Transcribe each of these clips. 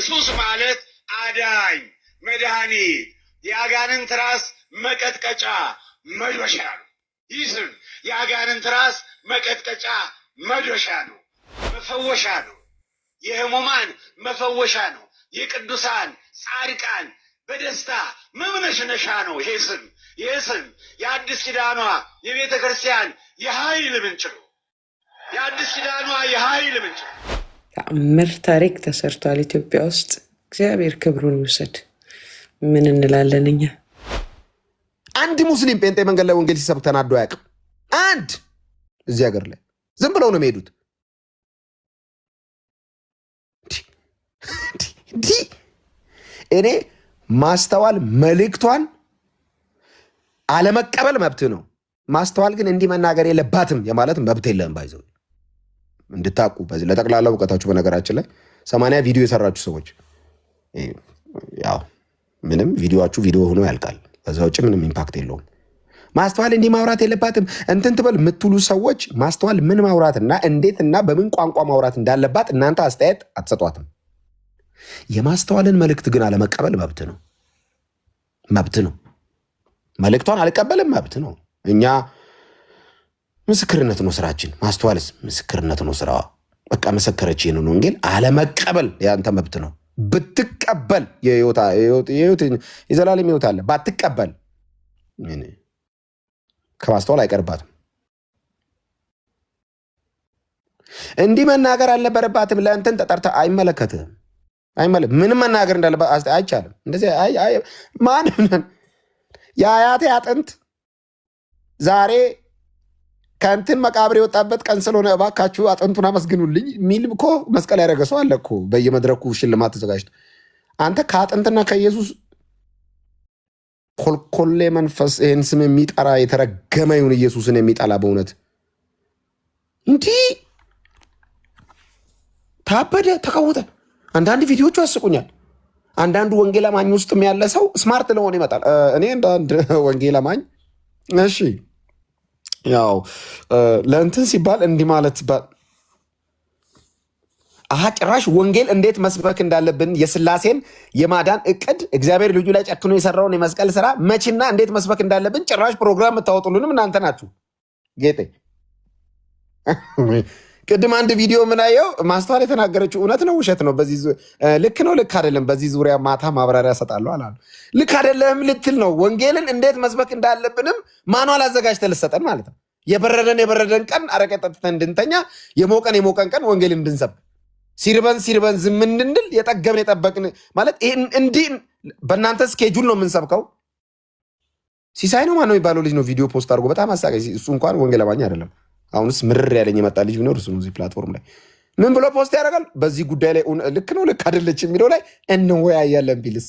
ኢየሱስ ማለት አዳኝ መድኃኒት የአጋንንት ራስ መቀጥቀጫ መዶሻ ነው። ይህ ስም የአጋንንት ራስ መቀጥቀጫ መዶሻ ነው፣ መፈወሻ ነው። የሕሙማን መፈወሻ ነው። የቅዱሳን ጻድቃን በደስታ መምነሽነሻ ነው። ይሄ ስም የአዲስ ኪዳኗ የቤተ ክርስቲያን የኃይል ምንጭ ነው። የአዲስ ኪዳኗ የኃይል ምንጭ ነው። ተአምር ታሪክ ተሰርቷል ኢትዮጵያ ውስጥ። እግዚአብሔር ክብሩን ይውሰድ። ምን እንላለን እኛ? አንድ ሙስሊም ጴንጤ መንገድ ላይ ወንጌል ሲሰብክ ተናዶ አያውቅም። አንድ እዚህ ሀገር ላይ ዝም ብለው ነው የሚሄዱት። እኔ ማስተዋል መልእክቷን አለመቀበል መብት ነው። ማስተዋል ግን እንዲህ መናገር የለባትም የማለት መብት የለም። ባይዘው እንድታቁ በዚህ ለጠቅላላ እውቀታችሁ በነገራችን ላይ 80 ቪዲዮ የሰራችሁ ሰዎች ያው ምንም ቪዲዮአችሁ ቪዲዮ ሆኖ ያልቃል። ከዛ ውጭ ምንም ኢምፓክት የለውም። ማስተዋል እንዲህ ማውራት የለባትም እንትን ትበል የምትሉ ሰዎች ማስተዋል ምን ማውራትና እንዴትና በምን ቋንቋ ማውራት እንዳለባት እናንተ አስተያየት አትሰጧትም። የማስተዋልን መልእክት ግን አለመቀበል መብት ነው። መብት ነው። መልእክቷን አልቀበልም መብት ነው። እኛ ምስክርነት ነው ስራችን። ማስተዋልስ ምስክርነት ነው ስራዋ። በቃ መሰከረች ይህንን ወንጌል። አለመቀበል ያንተ መብት ነው። ብትቀበል የዘላለም ሕይወት አለ። ባትቀበል ከማስተዋል አይቀርባትም። እንዲህ መናገር አልነበረባትም። ለእንትን ተጠርታ አይመለከትም። ምንም መናገር እንዳለባት አይቻልም። እንደዚህ ማንም የአያቴ አጥንት ዛሬ ከእንትን መቃብር የወጣበት ቀን ስለሆነ እባካችሁ አጥንቱን አመስግኑልኝ የሚል እኮ መስቀል ያደረገ ሰው አለ እኮ በየመድረኩ ሽልማት ተዘጋጅቶ። አንተ ከአጥንትና ከኢየሱስ ኮልኮሌ መንፈስ ይህን ስም የሚጠራ የተረገመ ይሁን። ኢየሱስን የሚጠላ በእውነት እንዲህ ታበደ ተቀወጠ። አንዳንድ ቪዲዮቹ ያስቁኛል። አንዳንዱ ወንጌል አማኝ ውስጥም ያለ ሰው ስማርት ለሆነ ይመጣል። እኔ እንዳንድ ወንጌል አማኝ እሺ ያው ለእንትን ሲባል እንዲህ ማለት ጭራሽ ወንጌል እንዴት መስበክ እንዳለብን የስላሴን የማዳን እቅድ እግዚአብሔር ልጁ ላይ ጨክኖ የሰራውን የመስቀል ስራ መቼና እንዴት መስበክ እንዳለብን ጭራሽ ፕሮግራም የምታወጡልንም እናንተ ናችሁ። ጌጤ ቅድም አንድ ቪዲዮ ምናየው ማስተዋል የተናገረችው እውነት ነው ውሸት ነው፣ በዚህ ልክ ነው ልክ አይደለም፣ በዚህ ዙሪያ ማታ ማብራሪያ ሰጣለሁ አላሉ። ልክ አይደለም ልትል ነው። ወንጌልን እንዴት መስበክ እንዳለብንም ማኗል አዘጋጅተህ ልትሰጠን ማለት ነው። የበረደን ቀን አረቄ ጠጥተን እንድንተኛ፣ የሞቀን ቀን ወንጌልን እንድንሰብክ፣ ሲርበን ዝም እንድንል፣ የጠበቅን ማለት እንዲህ በእናንተ ስኬጁል ነው የምንሰብከው። ሲሳይ ነው ማነው የሚባለው ልጅ ነው ቪዲዮ ፖስት አድርጎ በጣም አሳቀኝ። እሱ እንኳን ወንጌል አማኝ አይደለም። አሁንስ ምርር ያለኝ የመጣ ልጅ ቢኖር እሱ ነው። እዚህ ፕላትፎርም ላይ ምን ብሎ ፖስት ያደርጋል? በዚህ ጉዳይ ላይ ልክ ነው ልክ አይደለች የሚለው ላይ እንወያያለን ቢልስ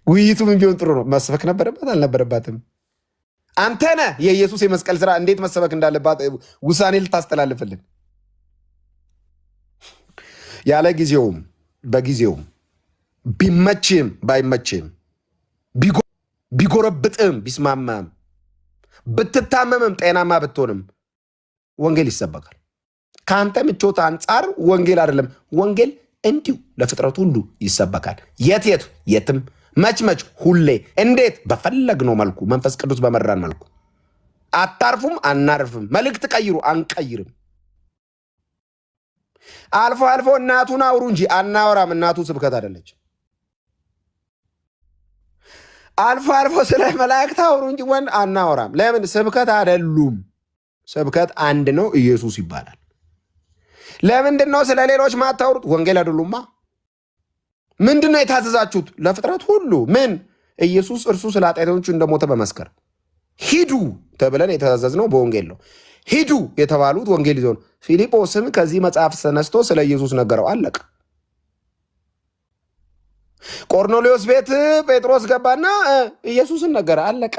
ውይይቱ ምን ቢሆን ጥሩ ነው? መስበክ ነበረባት አልነበረባትም? አንተ ነህ የኢየሱስ የመስቀል ስራ እንዴት መሰበክ እንዳለባት ውሳኔ ልታስተላልፍልን። ያለ ጊዜውም በጊዜውም ቢመችም ባይመችም ቢጎረብጥም ቢስማማም ብትታመምም ጤናማ ብትሆንም ወንጌል ይሰበካል። ከአንተ ምቾት አንጻር ወንጌል አይደለም፣ ወንጌል እንዲሁ ለፍጥረት ሁሉ ይሰበካል። የትም መች ሁሌ እንዴት በፈለግነው መልኩ መንፈስ ቅዱስ በመራን መልኩ። አታርፉም አናርፍም፣ መልእክት ቀይሩ አንቀይርም። አልፎ እናቱን አውሩ እንጂ አናወራም። እናቱ ስብከት አይደለች። አልፎ ስለ መላእክት አውሩ እንጂ ወንድ አናወራም። ለምን? ስብከት አይደሉም። ስብከት አንድ ነው፣ ኢየሱስ ይባላል። ለምንድን ነው ስለ ሌሎች ማታወሩት? ወንጌል አይደሉማ። ምንድን ነው የታዘዛችሁት? ለፍጥረት ሁሉ ምን? ኢየሱስ እርሱ ስለ ኃጢአተኞቹ እንደሞተ በመስከር ሂዱ ተብለን የተዛዘዝነው በወንጌል ነው። ሂዱ የተባሉት ወንጌል ይዘው ነው። ፊልጶስም ከዚህ መጽሐፍ ተነስቶ ስለ ኢየሱስ ነገረው፣ አለቀ። ቆርኔሌዎስ ቤት ጴጥሮስ ገባና ኢየሱስን ነገረ፣ አለቀ።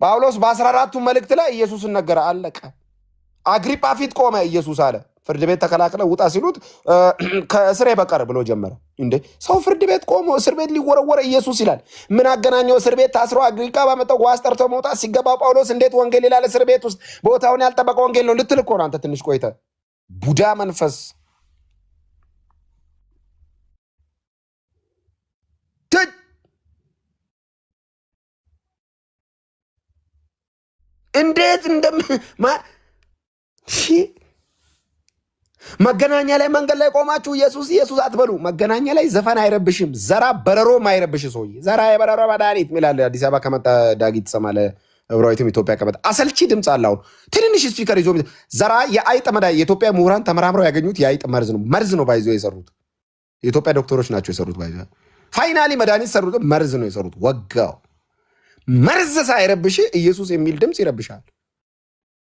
ጳውሎስ በ14ቱ መልእክት ላይ ኢየሱስን ነገረ፣ አለቀ። አግሪጳ ፊት ቆመ፣ ኢየሱስ አለ። ፍርድ ቤት ተከላክለ ውጣ ሲሉት ከእስሬ በቀር ብሎ ጀመረ። እንዴ ሰው ፍርድ ቤት ቆሞ እስር ቤት ሊወረወረ ኢየሱስ ይላል? ምን አገናኘው? እስር ቤት ታስሮ አግሪጳ ባመጣው ዋስ ጠርቶ መውጣት ሲገባው ጳውሎስ እንዴት ወንጌል ይላል? እስር ቤት ውስጥ ቦታውን ያልጠበቀ ወንጌል ነው ልትል እኮ ነው አንተ። ትንሽ ቆይተ ቡዳ መንፈስ እንዴት መገናኛ ላይ መንገድ ላይ ቆማችሁ ኢየሱስ ኢየሱስ አትበሉ። መገናኛ ላይ ዘፈን አይረብሽም። ዘራ በረሮም አይረብሽ ሰውዬ። ዘራ የበረሮ መድኃኒት ሚላል አዲስ አበባ ከመጣ ዳጊት ትሰማለህ። ዕብራዊትም ኢትዮጵያ ከመጣ አሰልቺ ድምፅ አለ። አሁን ትንንሽ ስፒከር ይዞ ዘራ የአይጥ መድኃኒት የኢትዮጵያ ምሁራን ተመራምረው ያገኙት የአይጥ መርዝ ነው ባይዞ የሰሩት የኢትዮጵያ ዶክተሮች ናቸው የሰሩት ባይዞ። ፋይናሊ መድኃኒት ሰሩት፣ መርዝ ነው የሰሩት። ወጋው መርዝ ሳይረብሽ ኢየሱስ የሚል ድምፅ ይረብሻል።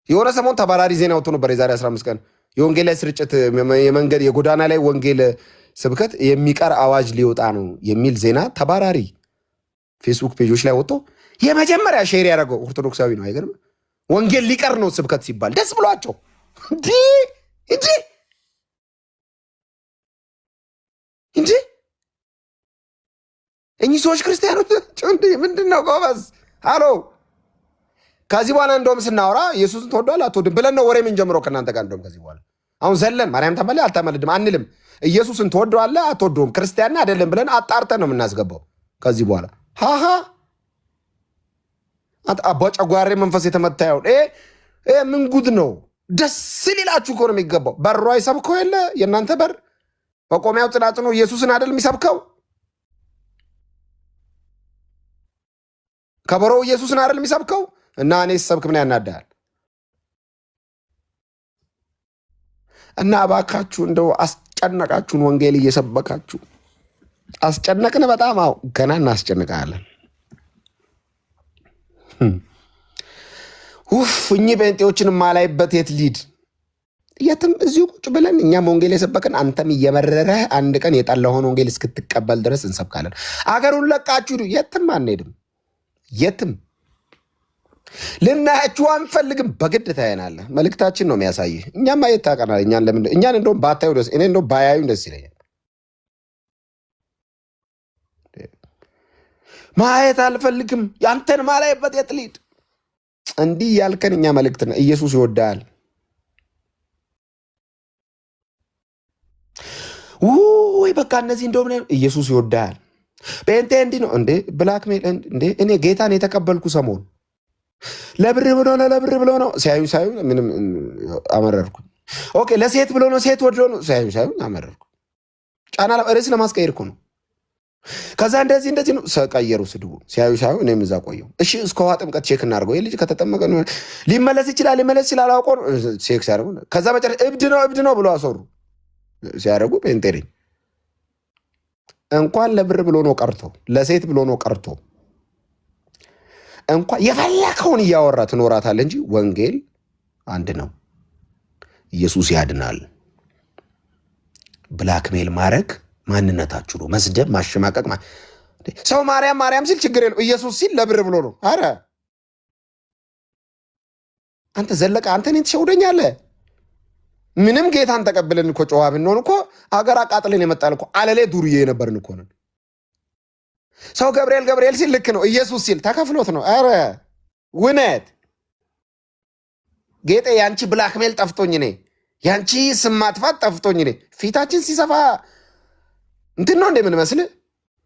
የሆነ ሰሞን ተባራሪ ዜና ወጥቶ ነበር የዛሬ 15 ቀን የወንጌል ላይ ስርጭት የመንገድ የጎዳና ላይ ወንጌል ስብከት የሚቀር አዋጅ ሊወጣ ነው የሚል ዜና ተባራሪ ፌስቡክ ፔጆች ላይ ወጥቶ የመጀመሪያ ሼር ያደረገው ኦርቶዶክሳዊ ነው። አይገርም? ወንጌል ሊቀር ነው ስብከት ሲባል ደስ ብሏቸው እንጂ እኚህ ሰዎች ክርስቲያኖች ምንድን ነው ጎበዝ? አሎ ከዚህ በኋላ እንደውም ስናወራ ኢየሱስን ትወዷል አትወድም ብለን ነው ወሬ ምን ጀምሮ ከእናንተ ጋር። እንደውም ከዚህ በኋላ አሁን ዘለን ማርያም ተመለ አልተመልድም አንልም። ኢየሱስን ትወዷለህ አትወደውም ክርስቲያን አይደለም ብለን አጣርተን ነው የምናስገባው ከዚህ በኋላ። ሃሃ አባ ጨጓሬ መንፈስ የተመታየው ምን ጉድ ነው? ደስ ሊላችሁ እኮ ነው የሚገባው። በሯ ይሰብከው የለ የእናንተ በር በቆሚያው ጽናጽኑ ኢየሱስን አይደል የሚሰብከው? ከበሮው ኢየሱስን አይደል የሚሰብከው? እና እኔ ሰብክ ምን ያናዳል? እና እባካችሁ እንደው አስጨነቃችሁን፣ ወንጌል እየሰበካችሁ አስጨነቅን በጣም። አዎ ገና እናስጨንቃለን። እኚህ ጴንጤዎችን ማላይበት የት ሊድ? የትም እዚሁ ቁጭ ብለን እኛም ወንጌል የሰበክን አንተም እየመረረ አንድ ቀን የጠላውን ወንጌል እስክትቀበል ድረስ እንሰብካለን። አገሩን ለቃችሁ የትም አንሄድም። የትም ልናያችሁ አንፈልግም። በግድ ታየናለህ። መልእክታችን ነው የሚያሳይህ። እኛም ማየት ታውቀናል። እኛን እንደውም ባታዩ ደስ እኔ እንደውም ባያዩኝ ደስ ይለኛል። ማየት አልፈልግም። ያንተን ማላይበት የት ልሂድ? እንዲህ ያልከን እኛ መልእክት ነው። ኢየሱስ ይወዳል። ወይ በቃ እነዚህ እንደውም ኢየሱስ ይወዳል። ጴንጤ እንዲህ ነው እንዴ? ብላክሜል እንዴ? እኔ ጌታን የተቀበልኩ ሰሞን ለብር ብሎ ነው ለብር ብሎ ነው ሲያዩ ምንም አመረርኩ። ኦኬ ለሴት ብሎ ነው ሴት ወድሎ ነው ሲያዩ አመረርኩ። ጫና ርዕስ ለማስቀየር እኮ ነው። ከዛ እንደዚህ ነው ቀየሩ ስድቡ ሲያዩ እኔም እዛ ቆየሁ። እሺ እስከ ውሃ ጥምቀት ቼክ እናድርገው። ይህ ልጅ ከተጠመቀ ሊመለስ ይችላል አውቆ ቼክ ሲያደርጉ ከዛ መጨረሻ እብድ ነው ብሎ አሰሩ ሲያደርጉ ጴንጤ ነኝ። እንኳን ለብር ብሎ ነው ቀርቶ ለሴት ብሎ ነው ቀርቶ እንኳን የፈለከውን እያወራ ትኖራታለህ እንጂ ወንጌል አንድ ነው። ኢየሱስ ያድናል። ብላክሜል ማድረግ ማንነታችሁ ነው። መስደብ፣ ማሸማቀቅ። ሰው ማርያም ሲል ችግር የለው። ኢየሱስ ሲል ለብር ብሎ ነው። አረ አንተ ዘለቀ አንተ እኔን ትሸውደኛለህ። ምንም ጌታን ተቀብለን እኮ ጨዋ ብንሆን እኮ አገር አቃጥለን የመጣን እኮ አለሌ ዱርዬ የነበርን እኮ ነን። ሰው ገብርኤል ሲል ልክ ነው። ኢየሱስ ሲል ተከፍሎት ነው። አረ ውነት ጌጤ ያንቺ ብላክሜል ጠፍቶኝ እኔ ያንቺ ስም ማጥፋት ጠፍቶኝ እኔ ፊታችን ሲሰፋ እንትን ነው እንደ ምን መስል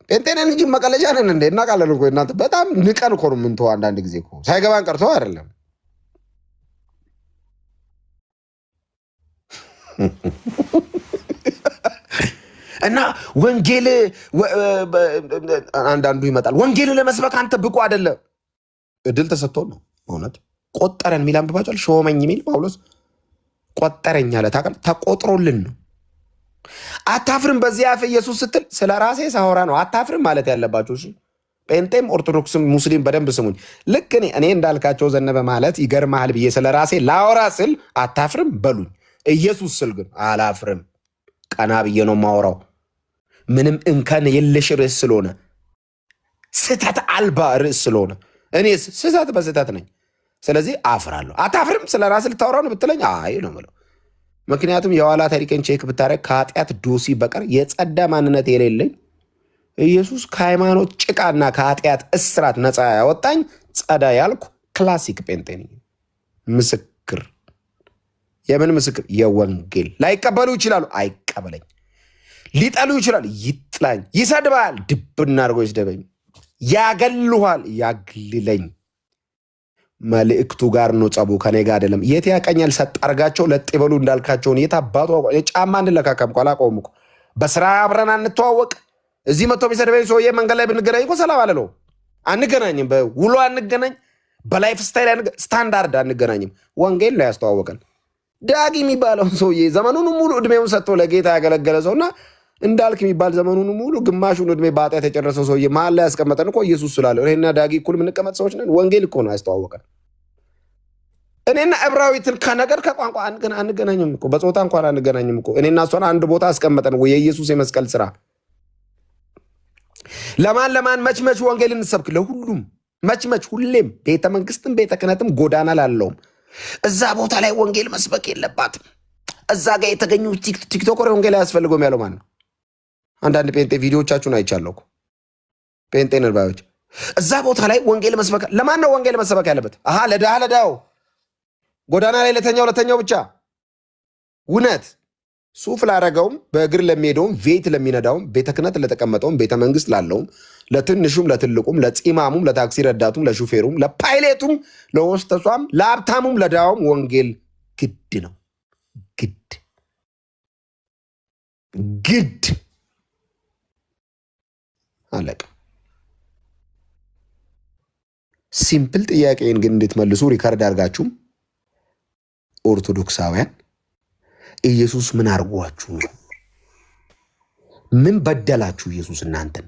ጴንጤነን እንጂ መቀለጃ ነን እንደ እናቃለን እኮ እናንተ በጣም ንቀን እኮ ነው የምንተው። አንዳንድ ጊዜ እኮ ሳይገባን ቀርቶ አይደለም። እና ወንጌል አንዳንዱ ይመጣል። ወንጌል ለመስበክ አንተ ብቁ አይደለም። እድል ተሰጥቶን ነው እውነት ቆጠረን የሚል አንብባችኋል። ሾመኝ የሚል ጳውሎስ ቆጠረኝ አለ። ተቆጥሮልን ነው። አታፍርም በዚህ አፍ ኢየሱስ ስትል ስለ ራሴ ሳወራ ነው አታፍርም ማለት ያለባችሁ። እሺ ጴንጤም ኦርቶዶክስም ሙስሊም በደንብ ስሙኝ። ልክ እኔ እንዳልካቸው ዘነበ ማለት ይገርማል ብዬ ስለ ራሴ ላወራ ስል አታፍርም በሉኝ። ኢየሱስ ስል ግን አላፍርም። ቀና ብዬ ነው ማወራው። ምንም እንከን የለሽ ርዕስ ስለሆነ ስህተት አልባ ርዕስ ስለሆነ እኔ ስህተት በስህተት ነኝ። ስለዚህ አፍራለሁ። አታፍርም ስለ ራስ ልታወራው ነው ብትለኝ አይ ነው የምለው። ምክንያቱም የኋላ ታሪክን ቼክ ብታረግ ከኃጢአት ዶሲ በቀር የጸዳ ማንነት የሌለኝ ኢየሱስ ከሃይማኖት ጭቃና ከኃጢአት እስራት ነፃ ያወጣኝ ጸዳ ያልኩ ክላሲክ ጴንጤ ነኝ። ምስክር። የምን ምስክር? የወንጌል። ላይቀበሉ ይችላሉ፣ አይቀበለኝ። ሊጠሉ ይችላል፣ ይጥላኝ። ይሰድባል፣ ድብና አድርጎ ይስደበኝ። ያገሉሃል፣ ያግልለኝ። መልእክቱ ጋር ነው ጸቡ፣ ከኔ ጋር አይደለም። የት ያቀኛል? ሰጥ አርጋቸው ለጥ ይበሉ እንዳልካቸውን የት አባቱ ጫማ እንለካከም እኮ አላውቀውም እኮ በስራ አብረን አንተዋወቅ። እዚህ መጥቶ የሚሰድበኝ ሰውዬ መንገድ ላይ ብንገናኝ እኮ ሰላም አለለው። አንገናኝም፣ በውሎ አንገናኝ፣ በላይፍ ስታይል ስታንዳርድ አንገናኝም። ወንጌል ላይ ያስተዋወቀን ዳጊ የሚባለውን ሰውዬ ዘመኑን ሙሉ እድሜውን ሰጥቶ ለጌታ ያገለገለ ሰውና እንዳልክ የሚባል ዘመኑን ሙሉ ግማሹን እድሜ በኃጢአት የጨረሰው ሰውዬ መሀል ላይ ያስቀመጠን እኮ ኢየሱስ ስላለ እኔና ዳጊ እኩል የምንቀመጥ ሰዎች ነን። ወንጌል እኮ ነው ያስተዋወቀን። እኔና ዕብራዊትን ከነገር ከቋንቋ አንገናኝም እኮ፣ በጾታ እንኳን አንገናኝም እኮ። እኔና እሷን አንድ ቦታ አስቀመጠን። የኢየሱስ የመስቀል ስራ ለማን መችመች ወንጌል እንሰብክ? ለሁሉም መችመች፣ ሁሌም ቤተ መንግስትም ቤተ ክህነትም ጎዳና ላለውም እዛ ቦታ ላይ ወንጌል መስበክ የለባትም። እዛ ጋር የተገኙ ቲክቶከር ወንጌል አያስፈልገውም ያለው ማን ነው? አንዳንድ ጴንጤ ቪዲዮቻችሁን አይቻለሁ። ጴንጤ ነርባዮች እዛ ቦታ ላይ ወንጌል መስበክ ለማን ነው ወንጌል መስበክ ያለበት? አሃ ለዳው ጎዳና ላይ ለተኛው ብቻ። እውነት ሱፍ ላረገውም በእግር ለሚሄደውም ቤት ለሚነዳውም ቤተ ክህነት ለተቀመጠውም ቤተ መንግስት ላለውም ለትንሹም ለትልቁም ለጺማሙም ለታክሲ ረዳቱም ለሹፌሩም ለፓይሌቱም ለወስተሷም ለሀብታሙም ለዳውም ወንጌል ግድ ነው። ግድ አለቀ። ሲምፕል ጥያቄን ግን እንድትመልሱ ሪካርድ አድርጋችሁም ኦርቶዶክሳውያን ኢየሱስ ምን አርጓችሁ ነው? ምን በደላችሁ ኢየሱስ እናንተን?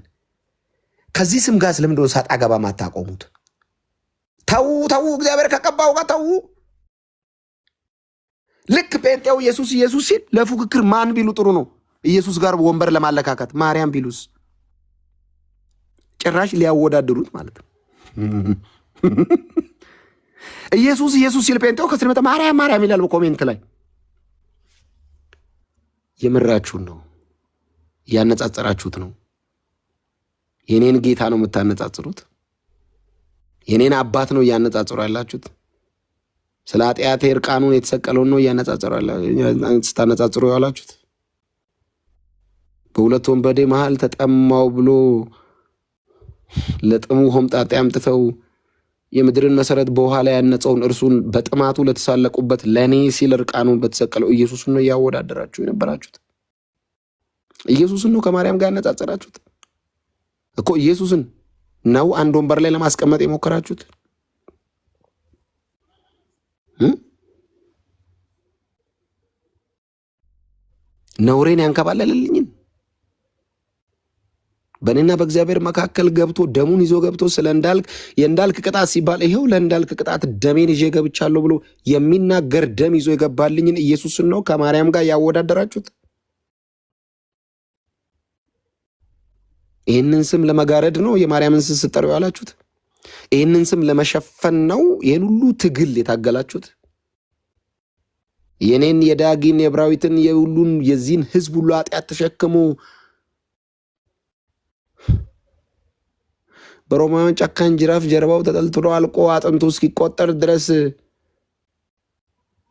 ከዚህ ስም ጋር ስለምንድነው ሳጣ ገባ ማታቆሙት? ተው እግዚአብሔር ከቀባው ጋር ተው። ልክ ጴንጤው ኢየሱስ ሲል ለፉክክር ማን ቢሉ ጥሩ ነው? ኢየሱስ ጋር ወንበር ለማለካከት ማርያም ቢሉስ? ጭራሽ ሊያወዳድሩት ማለት ነው። ኢየሱስ ሲል ጴንጤው ከስልመተ ማርያም ይላል በኮሜንት ላይ። የምራችሁን ነው ያነጻጸራችሁት ነው። የኔን ጌታ ነው የምታነጻጽሩት። የኔን አባት ነው እያነጻጽሩ ያላችሁት። ስለ ኃጢአቴ እርቃኑን የተሰቀለውን ነው ስታነጻጽሩ ያላችሁት። በሁለት ወንበዴ መሃል ተጠማው ብሎ ለጥሙ ሆምጣጤ አምጥተው የምድርን መሰረት በውሃ ላይ ያነጸውን እርሱን በጥማቱ ለተሳለቁበት ለኔ ሲል እርቃኑን በተሰቀለው ኢየሱስን ነው ያወዳደራችሁ የነበራችሁት። ኢየሱስን ነው ከማርያም ጋር ያነጻጸራችሁት እኮ። ኢየሱስን ነው አንድ ወንበር ላይ ለማስቀመጥ የሞከራችሁት። ነውሬን ያንከባለልልኝን በእኔና በእግዚአብሔር መካከል ገብቶ ደሙን ይዞ ገብቶ ስለ የእንዳልክ ቅጣት ሲባል ይሄው ለእንዳልክ ቅጣት ደሜን ይዤ ገብቻለሁ ብሎ የሚናገር ደም ይዞ የገባልኝን ኢየሱስን ነው ከማርያም ጋር ያወዳደራችሁት። ይህንን ስም ለመጋረድ ነው የማርያምን ስም ስጠሩ ያላችሁት። ይህንን ስም ለመሸፈን ነው ይህን ሁሉ ትግል የታገላችሁት። የኔን የዳጊን የዕብራዊትን የሁሉን የዚህን ህዝብ ሁሉ ኃጢአት ተሸክሞ በሮማውያን ጨካኝ ጅራፍ ጀርባው ተጠልጥሎ አልቆ አጥንቱ እስኪቆጠር ድረስ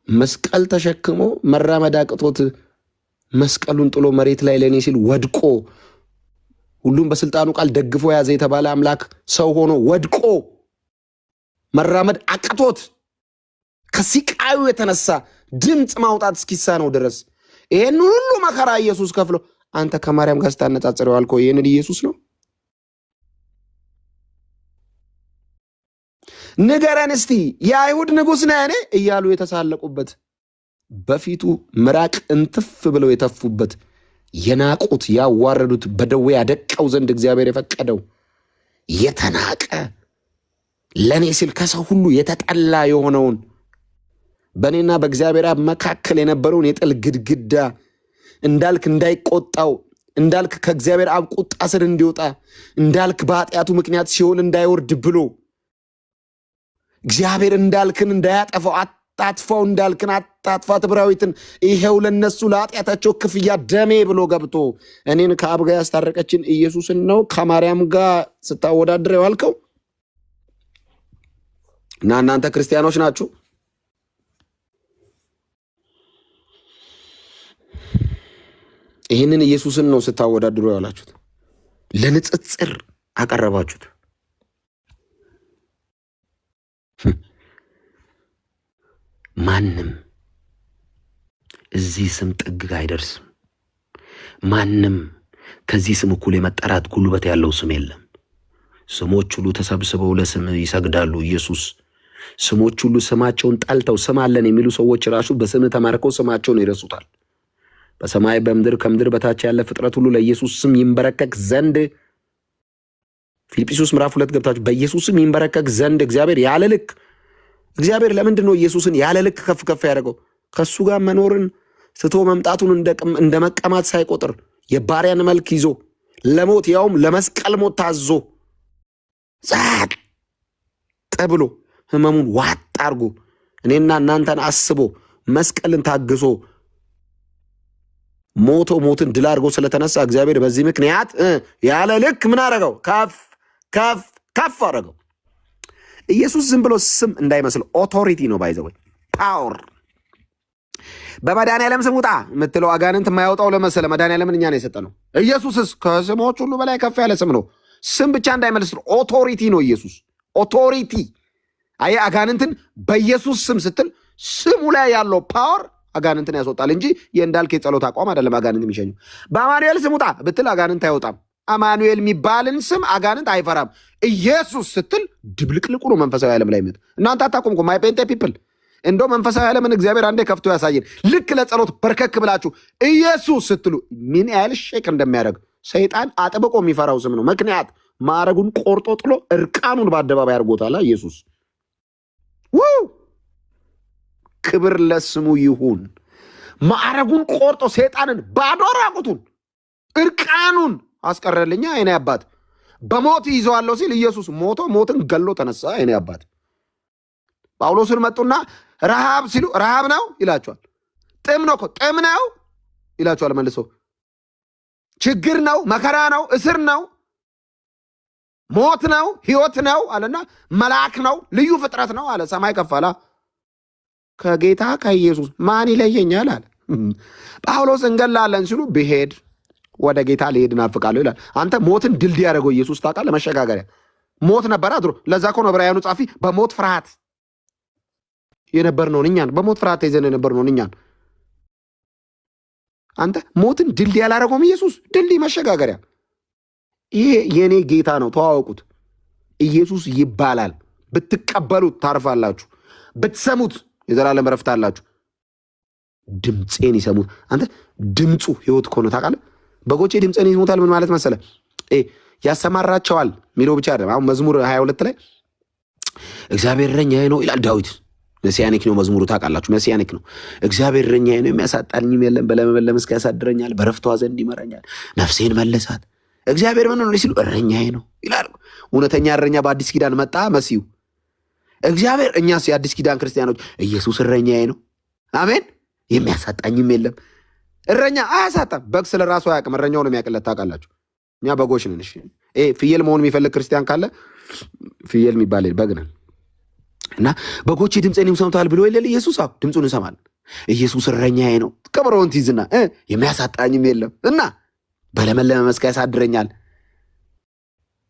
መስቀል ተሸክሞ መራመድ አቅቶት መስቀሉን ጥሎ መሬት ላይ ለኔ ሲል ወድቆ ሁሉም በስልጣኑ ቃል ደግፎ ያዘ የተባለ አምላክ ሰው ሆኖ ወድቆ መራመድ አቅቶት ከስቃዩ የተነሳ ድምፅ ማውጣት እስኪሳነው ድረስ ይሄን ሁሉ መከራ ኢየሱስ ከፍሎ አንተ ከማርያም ጋር ስታነጻጽረው ያልከው ይሄን ኢየሱስ ነው? ንገረን እስቲ። የአይሁድ ንጉሥ ነህ እኔ እያሉ የተሳለቁበት በፊቱ ምራቅ እንትፍ ብለው የተፉበት የናቁት ያዋረዱት በደዌ ያደቀው ዘንድ እግዚአብሔር የፈቀደው የተናቀ ለኔ ሲል ከሰው ሁሉ የተጠላ የሆነውን በእኔና በእግዚአብሔር አብ መካከል የነበረውን የጥል ግድግዳ እንዳልክ እንዳይቆጣው እንዳልክ ከእግዚአብሔር አብ ቁጣ ስር እንዲወጣ እንዳልክ በኃጢአቱ ምክንያት ሲኦል እንዳይወርድ ብሎ እግዚአብሔር እንዳልክን እንዳያጠፋው አታጥፋው፣ እንዳልክን አታጥፋት ዕብራዊትን ይሄው ለነሱ ለኃጢአታቸው ክፍያ ደሜ ብሎ ገብቶ እኔን ከአብ ጋር ያስታረቀችን ኢየሱስን ነው ከማርያም ጋር ስታወዳድረው ያልከው። እና እናንተ ክርስቲያኖች ናችሁ ይህንን ኢየሱስን ነው ስታወዳድሩ ያላችሁት፣ ለንጽጽር አቀረባችሁት። ማንም እዚህ ስም ጥግ አይደርስም። ማንም ከዚህ ስም እኩል የመጠራት ጉልበት ያለው ስም የለም። ስሞች ሁሉ ተሰብስበው ለስም ይሰግዳሉ። ኢየሱስ ስሞች ሁሉ ስማቸውን ጠልተው ስም አለን የሚሉ ሰዎች ራሱ በስም ተማርከው ስማቸውን ይረሱታል። በሰማይ በምድር ከምድር በታች ያለ ፍጥረት ሁሉ ለኢየሱስ ስም ይንበረከክ ዘንድ ፊልጵስዩስ ምዕራፍ 2 ገብታችሁ በኢየሱስ ስም ይንበረከክ ዘንድ እግዚአብሔር ያለ ልክ እግዚአብሔር ለምንድን ነው ኢየሱስን ያለ ልክ ከፍ ከፍ ያደረገው? ከሱ ጋር መኖርን ስቶ መምጣቱን እንደ መቀማት ሳይቆጥር የባሪያን መልክ ይዞ ለሞት ያውም ለመስቀል ሞት ታዞ ዛቅ ተብሎ ህመሙን ዋጥ አርጎ እኔና እናንተን አስቦ መስቀልን ታግሶ ሞትን ድል አድርጎ ስለተነሳ እግዚአብሔር በዚህ ምክንያት ያለ ልክ ምን አረገው? ከፍ ከፍ ከፍ አረገው። ኢየሱስ ዝም ብሎ ስም እንዳይመስል ኦቶሪቲ ነው። ባይዘው ፓወር። በመድኃኒዓለም ስም ውጣ የምትለው አጋንንት የማያወጣው ለመሰለ መድኃኒዓለምን እኛ ነው የሰጠነው። ኢየሱስስ ከስሞች ሁሉ በላይ ከፍ ያለ ስም ነው። ስም ብቻ እንዳይመስል ኦቶሪቲ ነው ኢየሱስ። ኦቶሪቲ አየህ፣ አጋንንትን በኢየሱስ ስም ስትል ስሙ ላይ ያለው ፓወር አጋንንትን ያስወጣል እንጂ የእንዳልክ የጸሎት አቋም አይደለም አጋንንት የሚሸኙ። በአማኑኤል ስም ውጣ ብትል አጋንንት አይወጣም። አማኑኤል የሚባልን ስም አጋንንት አይፈራም። ኢየሱስ ስትል ድብልቅልቁ ነው መንፈሳዊ ዓለም ላይ ምት እናንተ አታቁም እኮ ማይ ፔንቴ ፒፕል። እንደው መንፈሳዊ ዓለምን እግዚአብሔር አንዴ ከፍቶ ያሳየን። ልክ ለጸሎት በርከክ ብላችሁ ኢየሱስ ስትሉ ምን ያህል ሼክ እንደሚያደርግ ሰይጣን አጥብቆ የሚፈራው ስም ነው። ምክንያት ማዕረጉን ቆርጦ ጥሎ እርቃኑን በአደባባይ አድርጎታል ኢየሱስ። ክብር ለስሙ ይሁን። ማዕረጉን ቆርጦ ሰይጣንን ባዶ ራቁቱን እርቃኑን አስቀረልኛ። አይኔ አባት በሞት ይዘዋለሁ ሲል ኢየሱስ ሞቶ ሞትን ገሎ ተነሳ። አይኔ አባት ጳውሎስን መጡና ረሃብ ሲሉ ረሃብ ነው ይላቸዋል። ጥም ነው እኮ ጥም ነው ይላቸዋል መልሶ። ችግር ነው፣ መከራ ነው፣ እስር ነው፣ ሞት ነው፣ ህይወት ነው አለና መልአክ ነው፣ ልዩ ፍጥረት ነው አለ። ሰማይ ከፋላ ከጌታ ከኢየሱስ ማን ይለየኛል አለ። ጳውሎስ እንገላለን ሲሉ ብሄድ ወደ ጌታ ልሄድ እናፍቃለሁ ይላል። አንተ ሞትን ድልድይ ያደረገው ኢየሱስ ታውቃለህ። መሸጋገሪያ ሞት ነበር አድሮ። ለዛ እኮ ነው ዕብራውያኑ ጻፊ በሞት ፍርሃት የነበርነውን እኛን በሞት ፍርሃት ተይዘን የነበርነውን እኛን አንተ ሞትን ድልድይ ያላደረገውም ኢየሱስ ድልድይ መሸጋገሪያ። ይሄ የኔ ጌታ ነው፣ ተዋወቁት። ኢየሱስ ይባላል። ብትቀበሉት ታርፋላችሁ፣ ብትሰሙት የዘላለም ረፍት አላችሁ። ድምፄን ይሰሙት። አንተ ድምፁ ህይወት እኮ ነው ታውቃለህ። በጎቼ ድምፄን ይሰሙታል ምን ማለት መሰለ? ያሰማራቸዋል ሚለው ብቻ አይደለም። አሁን መዝሙር 22 ላይ እግዚአብሔር እረኛዬ ነው ይላል ዳዊት። መሲያኒክ ነው መዝሙሩ ታውቃላችሁ። መሲያኒክ ነው። እግዚአብሔር እረኛዬ ነው የሚያሳጣኝም የለም፣ በለመለመ መስክ ያሳድረኛል፣ በረፍቷ ዘንድ ይመራኛል፣ ነፍሴን መለሳት። እግዚአብሔር ምን ነው ሲሉ እረኛዬ ነው ይላል። እውነተኛ እረኛ በአዲስ ኪዳን መጣ መሲሁ እግዚአብሔር። እኛስ የአዲስ ኪዳን ክርስቲያኖች ኢየሱስ እረኛዬ ነው፣ አሜን፣ የሚያሳጣኝም የለም። እረኛ አያሳጣም። በግ ስለ ራሱ አያውቅም፣ እረኛው ነው የሚያውቅለት። ታውቃላችሁ እኛ በጎች ነን። እሺ ፍየል መሆን የሚፈልግ ክርስቲያን ካለ ፍየል የሚባል በግ ነን። እና በጎቼ ድምፄን ይሰሙታል ብሎ የለ ኢየሱስ። አዎ ድምፁን እንሰማለን። ኢየሱስ እረኛዬ ነው። ቀበሮውን ትይዝና የሚያሳጣኝም የለም እና በለመለመ መስክ ያሳድረኛል።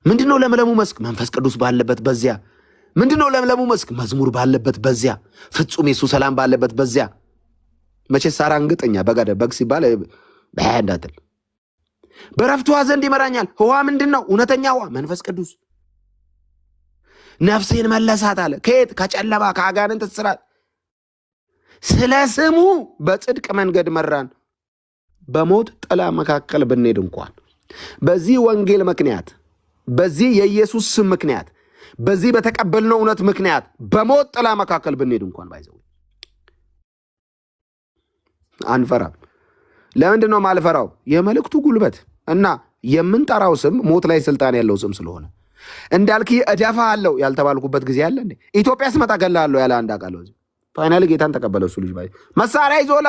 ምንድነው ለምለሙ መስክ? መንፈስ ቅዱስ ባለበት በዚያ። ምንድነው ለምለሙ መስክ? መዝሙር ባለበት በዚያ፣ ፍጹም የሱ ሰላም ባለበት በዚያ። መቼ ሳራ እንግጠኛ በግ ሲባል እንዳትል። በረፍቷ ዘንድ ይመራኛል። ህዋ ምንድን ነው? እውነተኛ ህዋ መንፈስ ቅዱስ። ነፍሴን መለሳት አለ። ከየት? ከጨለማ ከአጋንንት እስራት። ስለ ስሙ በጽድቅ መንገድ መራን። በሞት ጥላ መካከል ብንሄድ እንኳን በዚህ ወንጌል ምክንያት፣ በዚህ የኢየሱስ ስም ምክንያት፣ በዚህ በተቀበልነው እውነት ምክንያት በሞት ጥላ መካከል ብንሄድ እንኳን ባይዘው አንፈራም። ለምንድን ነው ማልፈራው? የመልእክቱ ጉልበት እና የምንጠራው ስም ሞት ላይ ስልጣን ያለው ስም ስለሆነ። እንዳልክ እደፋለሁ ያልተባልኩበት ጊዜ አለ እንዴ? ኢትዮጵያ ስመጣ ገላለሁ ያለ አንድ አቃለው ፋይናሊ ጌታን ተቀበለው። እሱ ልጅ ባይ መሳሪያ ይዞላ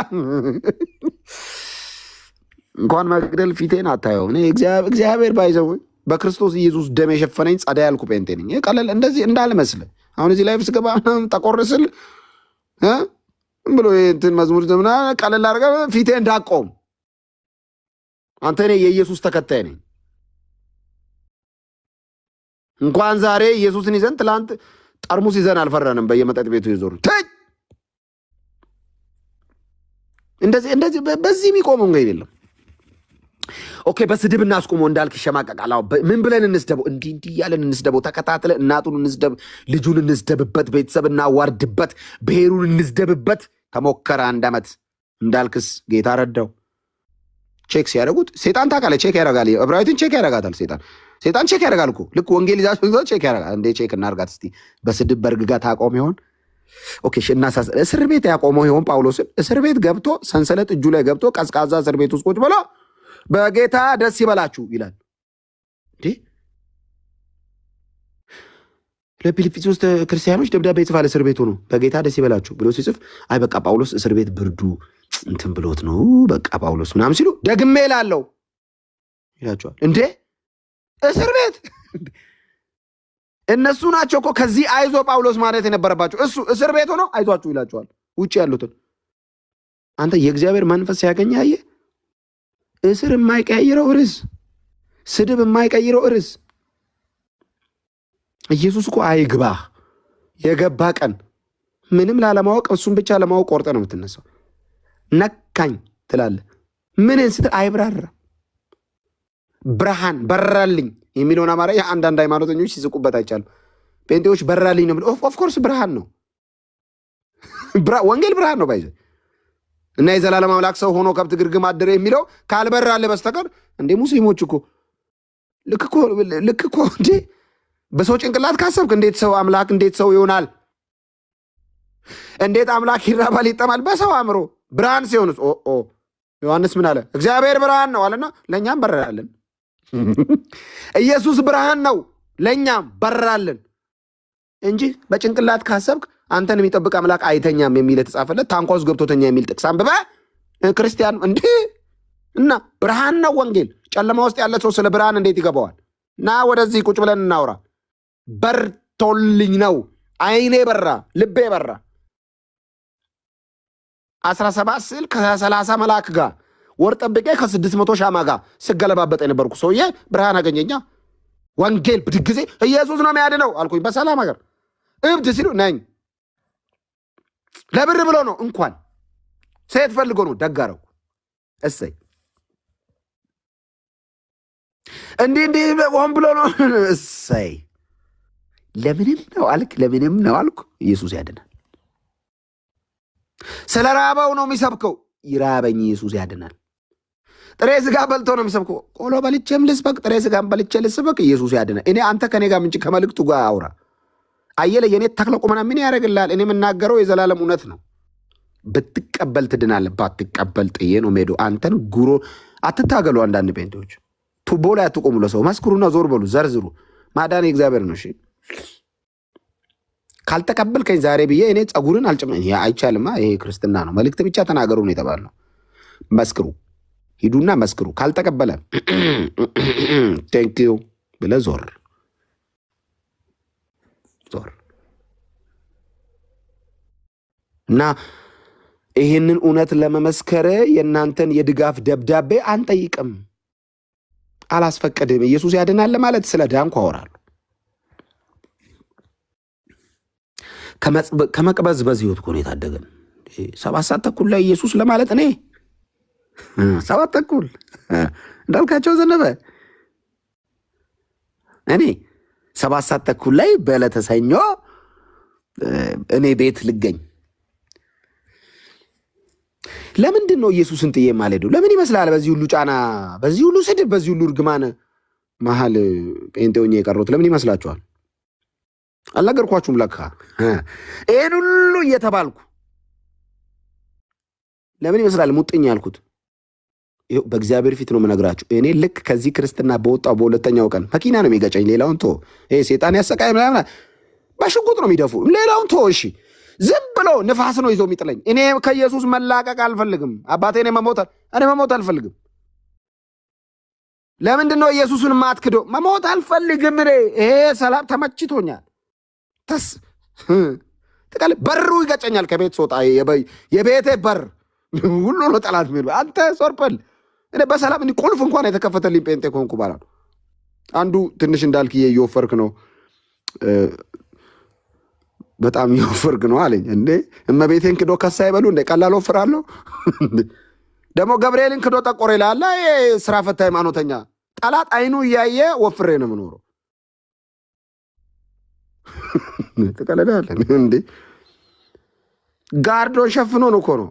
እንኳን መግደል ፊቴን አታየው። እኔ እግዚአብሔር ባይዘው በክርስቶስ ኢየሱስ ደም የሸፈነኝ ጸዳ ያልኩ ጴንጤ ነኝ። ቀለል እንደዚህ እንዳልመስል አሁን እዚህ ላይፍ ስገባ ተቆርስል ብሎ እንትን መዝሙር ዘምና ቀለል አድርጋ ፊቴ እንዳቆም አንተ እኔ የኢየሱስ ተከታይ ነኝ። እንኳን ዛሬ ኢየሱስን ይዘን ትላንት ጠርሙስ ይዘን አልፈራንም። በየመጠጥ ቤቱ ይዞሩ እንደዚህ በዚህ የሚቆመው እንግዲህ የለም። ኦኬ በስድብ እናስቆመው እንዳልክ ይሸማቀቃል። ምን ብለን እንስደበው? እንዲህ እያለን እንስደበው። ተከታትለን እናቱን እንስደብ፣ ልጁን እንስደብበት፣ ቤተሰብ እናዋርድበት፣ ብሔሩን እንስደብበት። ተሞከረ 1 ዓመት እንዳልክስ ጌታ ረዳው። ቼክ ሲያደርጉት ሴጣን ታውቃለህ፣ ቼክ ያደርጋል። ዕብራዊትን ቼክ ያደርጋታል። ሴጣን ቼክ ያደርጋል እኮ ልክ ወንጌል ይዛችሁ ቼክ ያደርጋል። እንዴ ቼክ እናርጋት እስቲ። በስድብ በእርግጋ ታቆም ይሆን? ኦኬ እስር ቤት ያቆመው ይሆን? ጳውሎስን እስር ቤት ገብቶ ሰንሰለት እጁ ላይ ገብቶ ቀዝቃዛ እስር ቤት ውስጥ ቁጭ ብሎ በጌታ ደስ ይበላችሁ ይላል። እንዴ ለፊልጵስዩስ ክርስቲያኖች ደብዳቤ ይጽፋል። እስር ቤቱ ነው በጌታ ደስ ይበላችሁ ብሎ ሲጽፍ አይ በቃ ጳውሎስ እስር ቤት ብርዱ እንትን ብሎት ነው በቃ ጳውሎስ ምናምን ሲሉ ደግሜ እላለሁ ይላቸዋል። እንዴ እስር ቤት እነሱ ናቸው እኮ ከዚህ አይዞ ጳውሎስ ማለት የነበረባቸው። እሱ እስር ቤት ሆኖ አይዟችሁ ይላቸዋል ውጭ ያሉትን። አንተ የእግዚአብሔር መንፈስ ሲያገኝ አየህ፣ እስር የማይቀይረው ርዕስ፣ ስድብ የማይቀይረው ርዕስ። ኢየሱስ እኮ አይግባህ የገባ ቀን ምንም ላለማወቅ እሱን ብቻ ለማወቅ ቆርጠ ነው የምትነሳው። ነካኝ ትላለህ። ምንን ስትል አይብራራ። ብርሃን በራልኝ የሚለውን አማርኛ አንዳንድ ሃይማኖተኞች ሲዝቁበት አይቻሉ። ጴንጤዎች በራልኝ ነው ብለው ኦፍኮርስ ብርሃን ነው። ወንጌል ብርሃን ነው ባይዘ እና የዘላለም አምላክ ሰው ሆኖ ከብት ግርግም አደረ የሚለው ካልበራልህ በስተቀር እንዴ ሙስሊሞች እኮ ልክ እኮ እንዴ በሰው ጭንቅላት ካሰብክ እንዴት ሰው አምላክ እንዴት ሰው ይሆናል? እንዴት አምላክ ይራባል ይጠማል? በሰው አእምሮ ብርሃን ሲሆንስ ዮሐንስ ምን አለ? እግዚአብሔር ብርሃን ነው አለና ለእኛም በራለን። ኢየሱስ ብርሃን ነው ለእኛም በራለን እንጂ በጭንቅላት ካሰብክ አንተን የሚጠብቅ አምላክ አይተኛም የሚል የተጻፈለት ታንኳ ውስጥ ገብቶተኛ የሚል ጥቅስ አንብበህ ክርስቲያን እንዴ! እና ብርሃን ነው ወንጌል። ጨለማ ውስጥ ያለ ሰው ስለ ብርሃን እንዴት ይገባዋል? እና ወደዚህ ቁጭ ብለን እናውራ። በርቶልኝ ነው አይኔ በራ፣ ልቤ በራ። 17 ስል ከ30 መልአክ ጋር ወር ጠብቄ ከ600 ሻማ ጋር ስገለባበጥ የነበርኩ ሰውዬ ብርሃን አገኘኛ። ወንጌል ብድግ ጊዜ ኢየሱስ ነው የሚያድነው አልኩኝ በሰላም ሀገር። እብድ ሲሉ ነኝ ለብር ብሎ ነው እንኳን ሴት ፈልጎ ነው ደጋረው። እሰይ እንዲህ ሆን ብሎ ነው እሰይ። ለምንም ነው አልክ፣ ለምንም ነው አልኩ። ኢየሱስ ያድናል። ስለ ራበው ነው የሚሰብከው። ይራበኝ ኢየሱስ ያድናል። ጥሬ ስጋ በልቶ ነው የሚሰብከው። ቆሎ በልቼም ልስበክ፣ ጥሬ ስጋም በልቼ ልስበክ፣ ኢየሱስ ያድናል። እኔ አንተ ከኔ ጋር ምንጭ ከመልእክቱ ጋር አውራ። አየለ የኔ ተክለ ቁመና ምን ያደርግልሃል? እኔ የምናገረው የዘላለም እውነት ነው። ብትቀበል ትድናለህ፣ ባትቀበል ጥዬ ነው ሜዶ። አንተን ጉሮ አትታገሉ። አንዳንድ ጴንጤዎች ቱቦ ላይ አትቆሙ። ለሰው መስክሩና ዞር በሉ፣ ዘርዝሩ። ማዳን የእግዚአብሔር ነው። እሺ ካልተቀበልከኝ ዛሬ ብዬ እኔ ጸጉርን አልጭም። አይቻልማ። ይሄ ክርስትና ነው። መልእክት ብቻ ተናገሩ ነው የተባልነው። መስክሩ፣ ሂዱና መስክሩ። ካልተቀበለ ቴንኪዩ ብለህ ዞር እና ይህንን እውነት ለመመስከር የእናንተን የድጋፍ ደብዳቤ አንጠይቅም፣ አላስፈቀድም። ኢየሱስ ያድናል ማለት ስለ ዳንኩ አወራለሁ። ከመቅበዝበዝ ህይወት እኮ ነው የታደገን። 7 ሰዓት ተኩል ላይ ኢየሱስ ለማለት እኔ 7 ተኩል እንዳልካቸው ዘነበ እኔ 7 ሰዓት ተኩል ላይ በዕለተ ሰኞ እኔ ቤት ልገኝ። ለምንድን ነው ኢየሱስን ጥዬ የማልሄደው? ለምን ይመስላል? በዚህ ሁሉ ጫና፣ በዚህ ሁሉ ስድብ፣ በዚህ ሁሉ እርግማን መሀል ጴንጤ ሆኜ የቀረሁት ለምን ይመስላችኋል? አልነገርኳችሁም? ለካ ይህን ሁሉ እየተባልኩ ለምን ይመስላል ሙጥኝ ያልኩት? ይኸው በእግዚአብሔር ፊት ነው የምነግራችሁ። እኔ ልክ ከዚህ ክርስትና በወጣው በሁለተኛው ቀን መኪና ነው የሚገጨኝ። ሌላውን ቶ ይሄ ሴጣን ያሰቃይ ምናምን በሽጉጥ ነው የሚደፉ። ሌላውን ቶ እሺ፣ ዝም ብሎ ንፋስ ነው ይዞ የሚጥለኝ። እኔ ከኢየሱስ መላቀቅ አልፈልግም። አባቴ እኔ መሞት አልፈልግም። ለምንድን ነው ኢየሱስን ማትክዶ? መሞት አልፈልግም። እኔ ይሄ ሰላም ተመችቶኛል። በሩ ይገጨኛል። ከቤት ስወጣ የቤቴ በር ሁሉ ነው ጠላት ሚሉ። አንተ ሶርፐል እኔ በሰላም እንዲህ ቁልፍ እንኳን የተከፈተልኝ ጴንጤ ከሆንኩ በኋላ ነው። አንዱ ትንሽ እንዳልክ እየወፈርክ ነው በጣም ይወፍርክ ነው አለኝ። እንዴ እመቤቴን ክዶ ከሳ ይበሉ እንዴ ቀላል ወፍራለሁ። ደግሞ ገብርኤልን ክዶ ጠቆረ ይላል። ስራ ፈታ ሃይማኖተኛ ጠላት አይኑ እያየ ወፍሬ ነው የምኖረው። ተቀለዳለን እንዴ ጋርዶን ሸፍኖ ነው እኮ ነው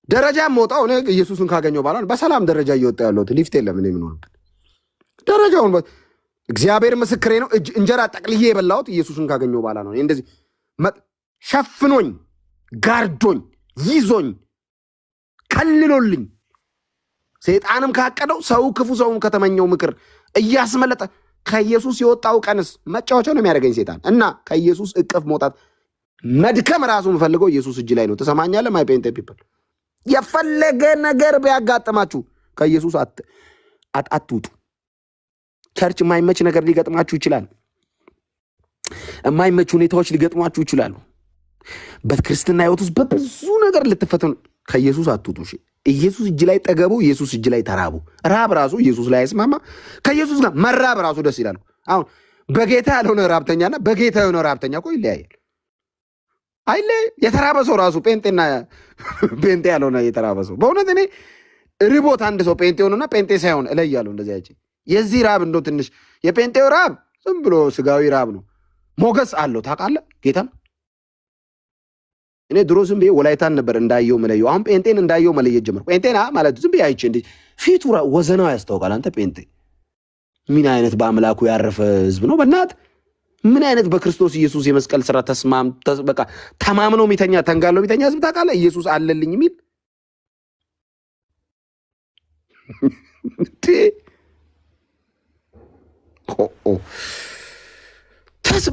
ደረጃም ወጣው። እኔ ኢየሱስን ካገኘው በኋላ በሰላም ደረጃ እየወጣ ያለሁት ሊፍት የለም። እኔ የምኖርበት ደረጃውን እግዚአብሔር ምስክሬ ነው። እንጀራ ጠቅልዬ የበላሁት ኢየሱስን ካገኘው በኋላ ነው። እንደዚህ ሸፍኖኝ ጋርዶኝ ይዞኝ ከልሎልኝ ሰይጣንም ካቀደው ሰው ክፉ ሰውም ከተመኘው ምክር እያስመለጠ ከኢየሱስ የወጣው ቀንስ መጫወቻ ነው የሚያደርገኝ ሰይጣን። እና ከኢየሱስ እቅፍ መውጣት መድከም ራሱ የምፈልገው ኢየሱስ እጅ ላይ ነው። ትሰማኛለህ? ማይ ፔንቴ ፒፕል የፈለገ ነገር ቢያጋጥማችሁ ከኢየሱስ አትውጡ። ቸርች የማይመች ነገር ሊገጥማችሁ ይችላል። የማይመች ሁኔታዎች ሊገጥሟችሁ ይችላሉ። በክርስትና ህይወት ውስጥ በብዙ ነገር ልትፈተኑ ከኢየሱስ አትውጡ። እሺ ኢየሱስ እጅ ላይ ጠገቡ፣ ኢየሱስ እጅ ላይ ተራቡ። ራብ ራሱ ኢየሱስ ላይ አይስማማ። ከኢየሱስ ጋር መራብ ራሱ ደስ ይላል። አሁን በጌታ ያልሆነ ራብተኛና በጌታ የሆነ ራብተኛ እኮ ይለያያል። አይለይ። የተራበ ሰው ራሱ ጴንጤ ያልሆነ የተራበ ሰው በእውነት እኔ ርቦት አንድ ሰው ጴንጤ ሆኖና ጴንጤ ሳይሆን እለያለሁ። እንደዚህ አይቼ የዚህ ራብ እንደው ትንሽ የጴንጤው ራብ ዝም ብሎ ስጋዊ ራብ ነው። ሞገስ አለው ታውቃለህ። ጌታም እኔ ድሮ ዝም ብዬ ወላይታን ነበር እንዳየው መለየው። አሁን ጴንጤን እንዳየው መለየት ጀመርኩ። ጴንጤና ማለት ዝም ብዬ አይቼ እንዴ ፊቱ ወዘናው ያስታውቃል። አንተ ጴንጤ ምን አይነት በአምላኩ ያረፈ ህዝብ ነው በእናት ምን አይነት በክርስቶስ ኢየሱስ የመስቀል ስራ በቃ ተማምኖ የሚተኛ ተንጋሎ የሚተኛ ህዝብ ታውቃለህ። ኢየሱስ አለልኝ የሚል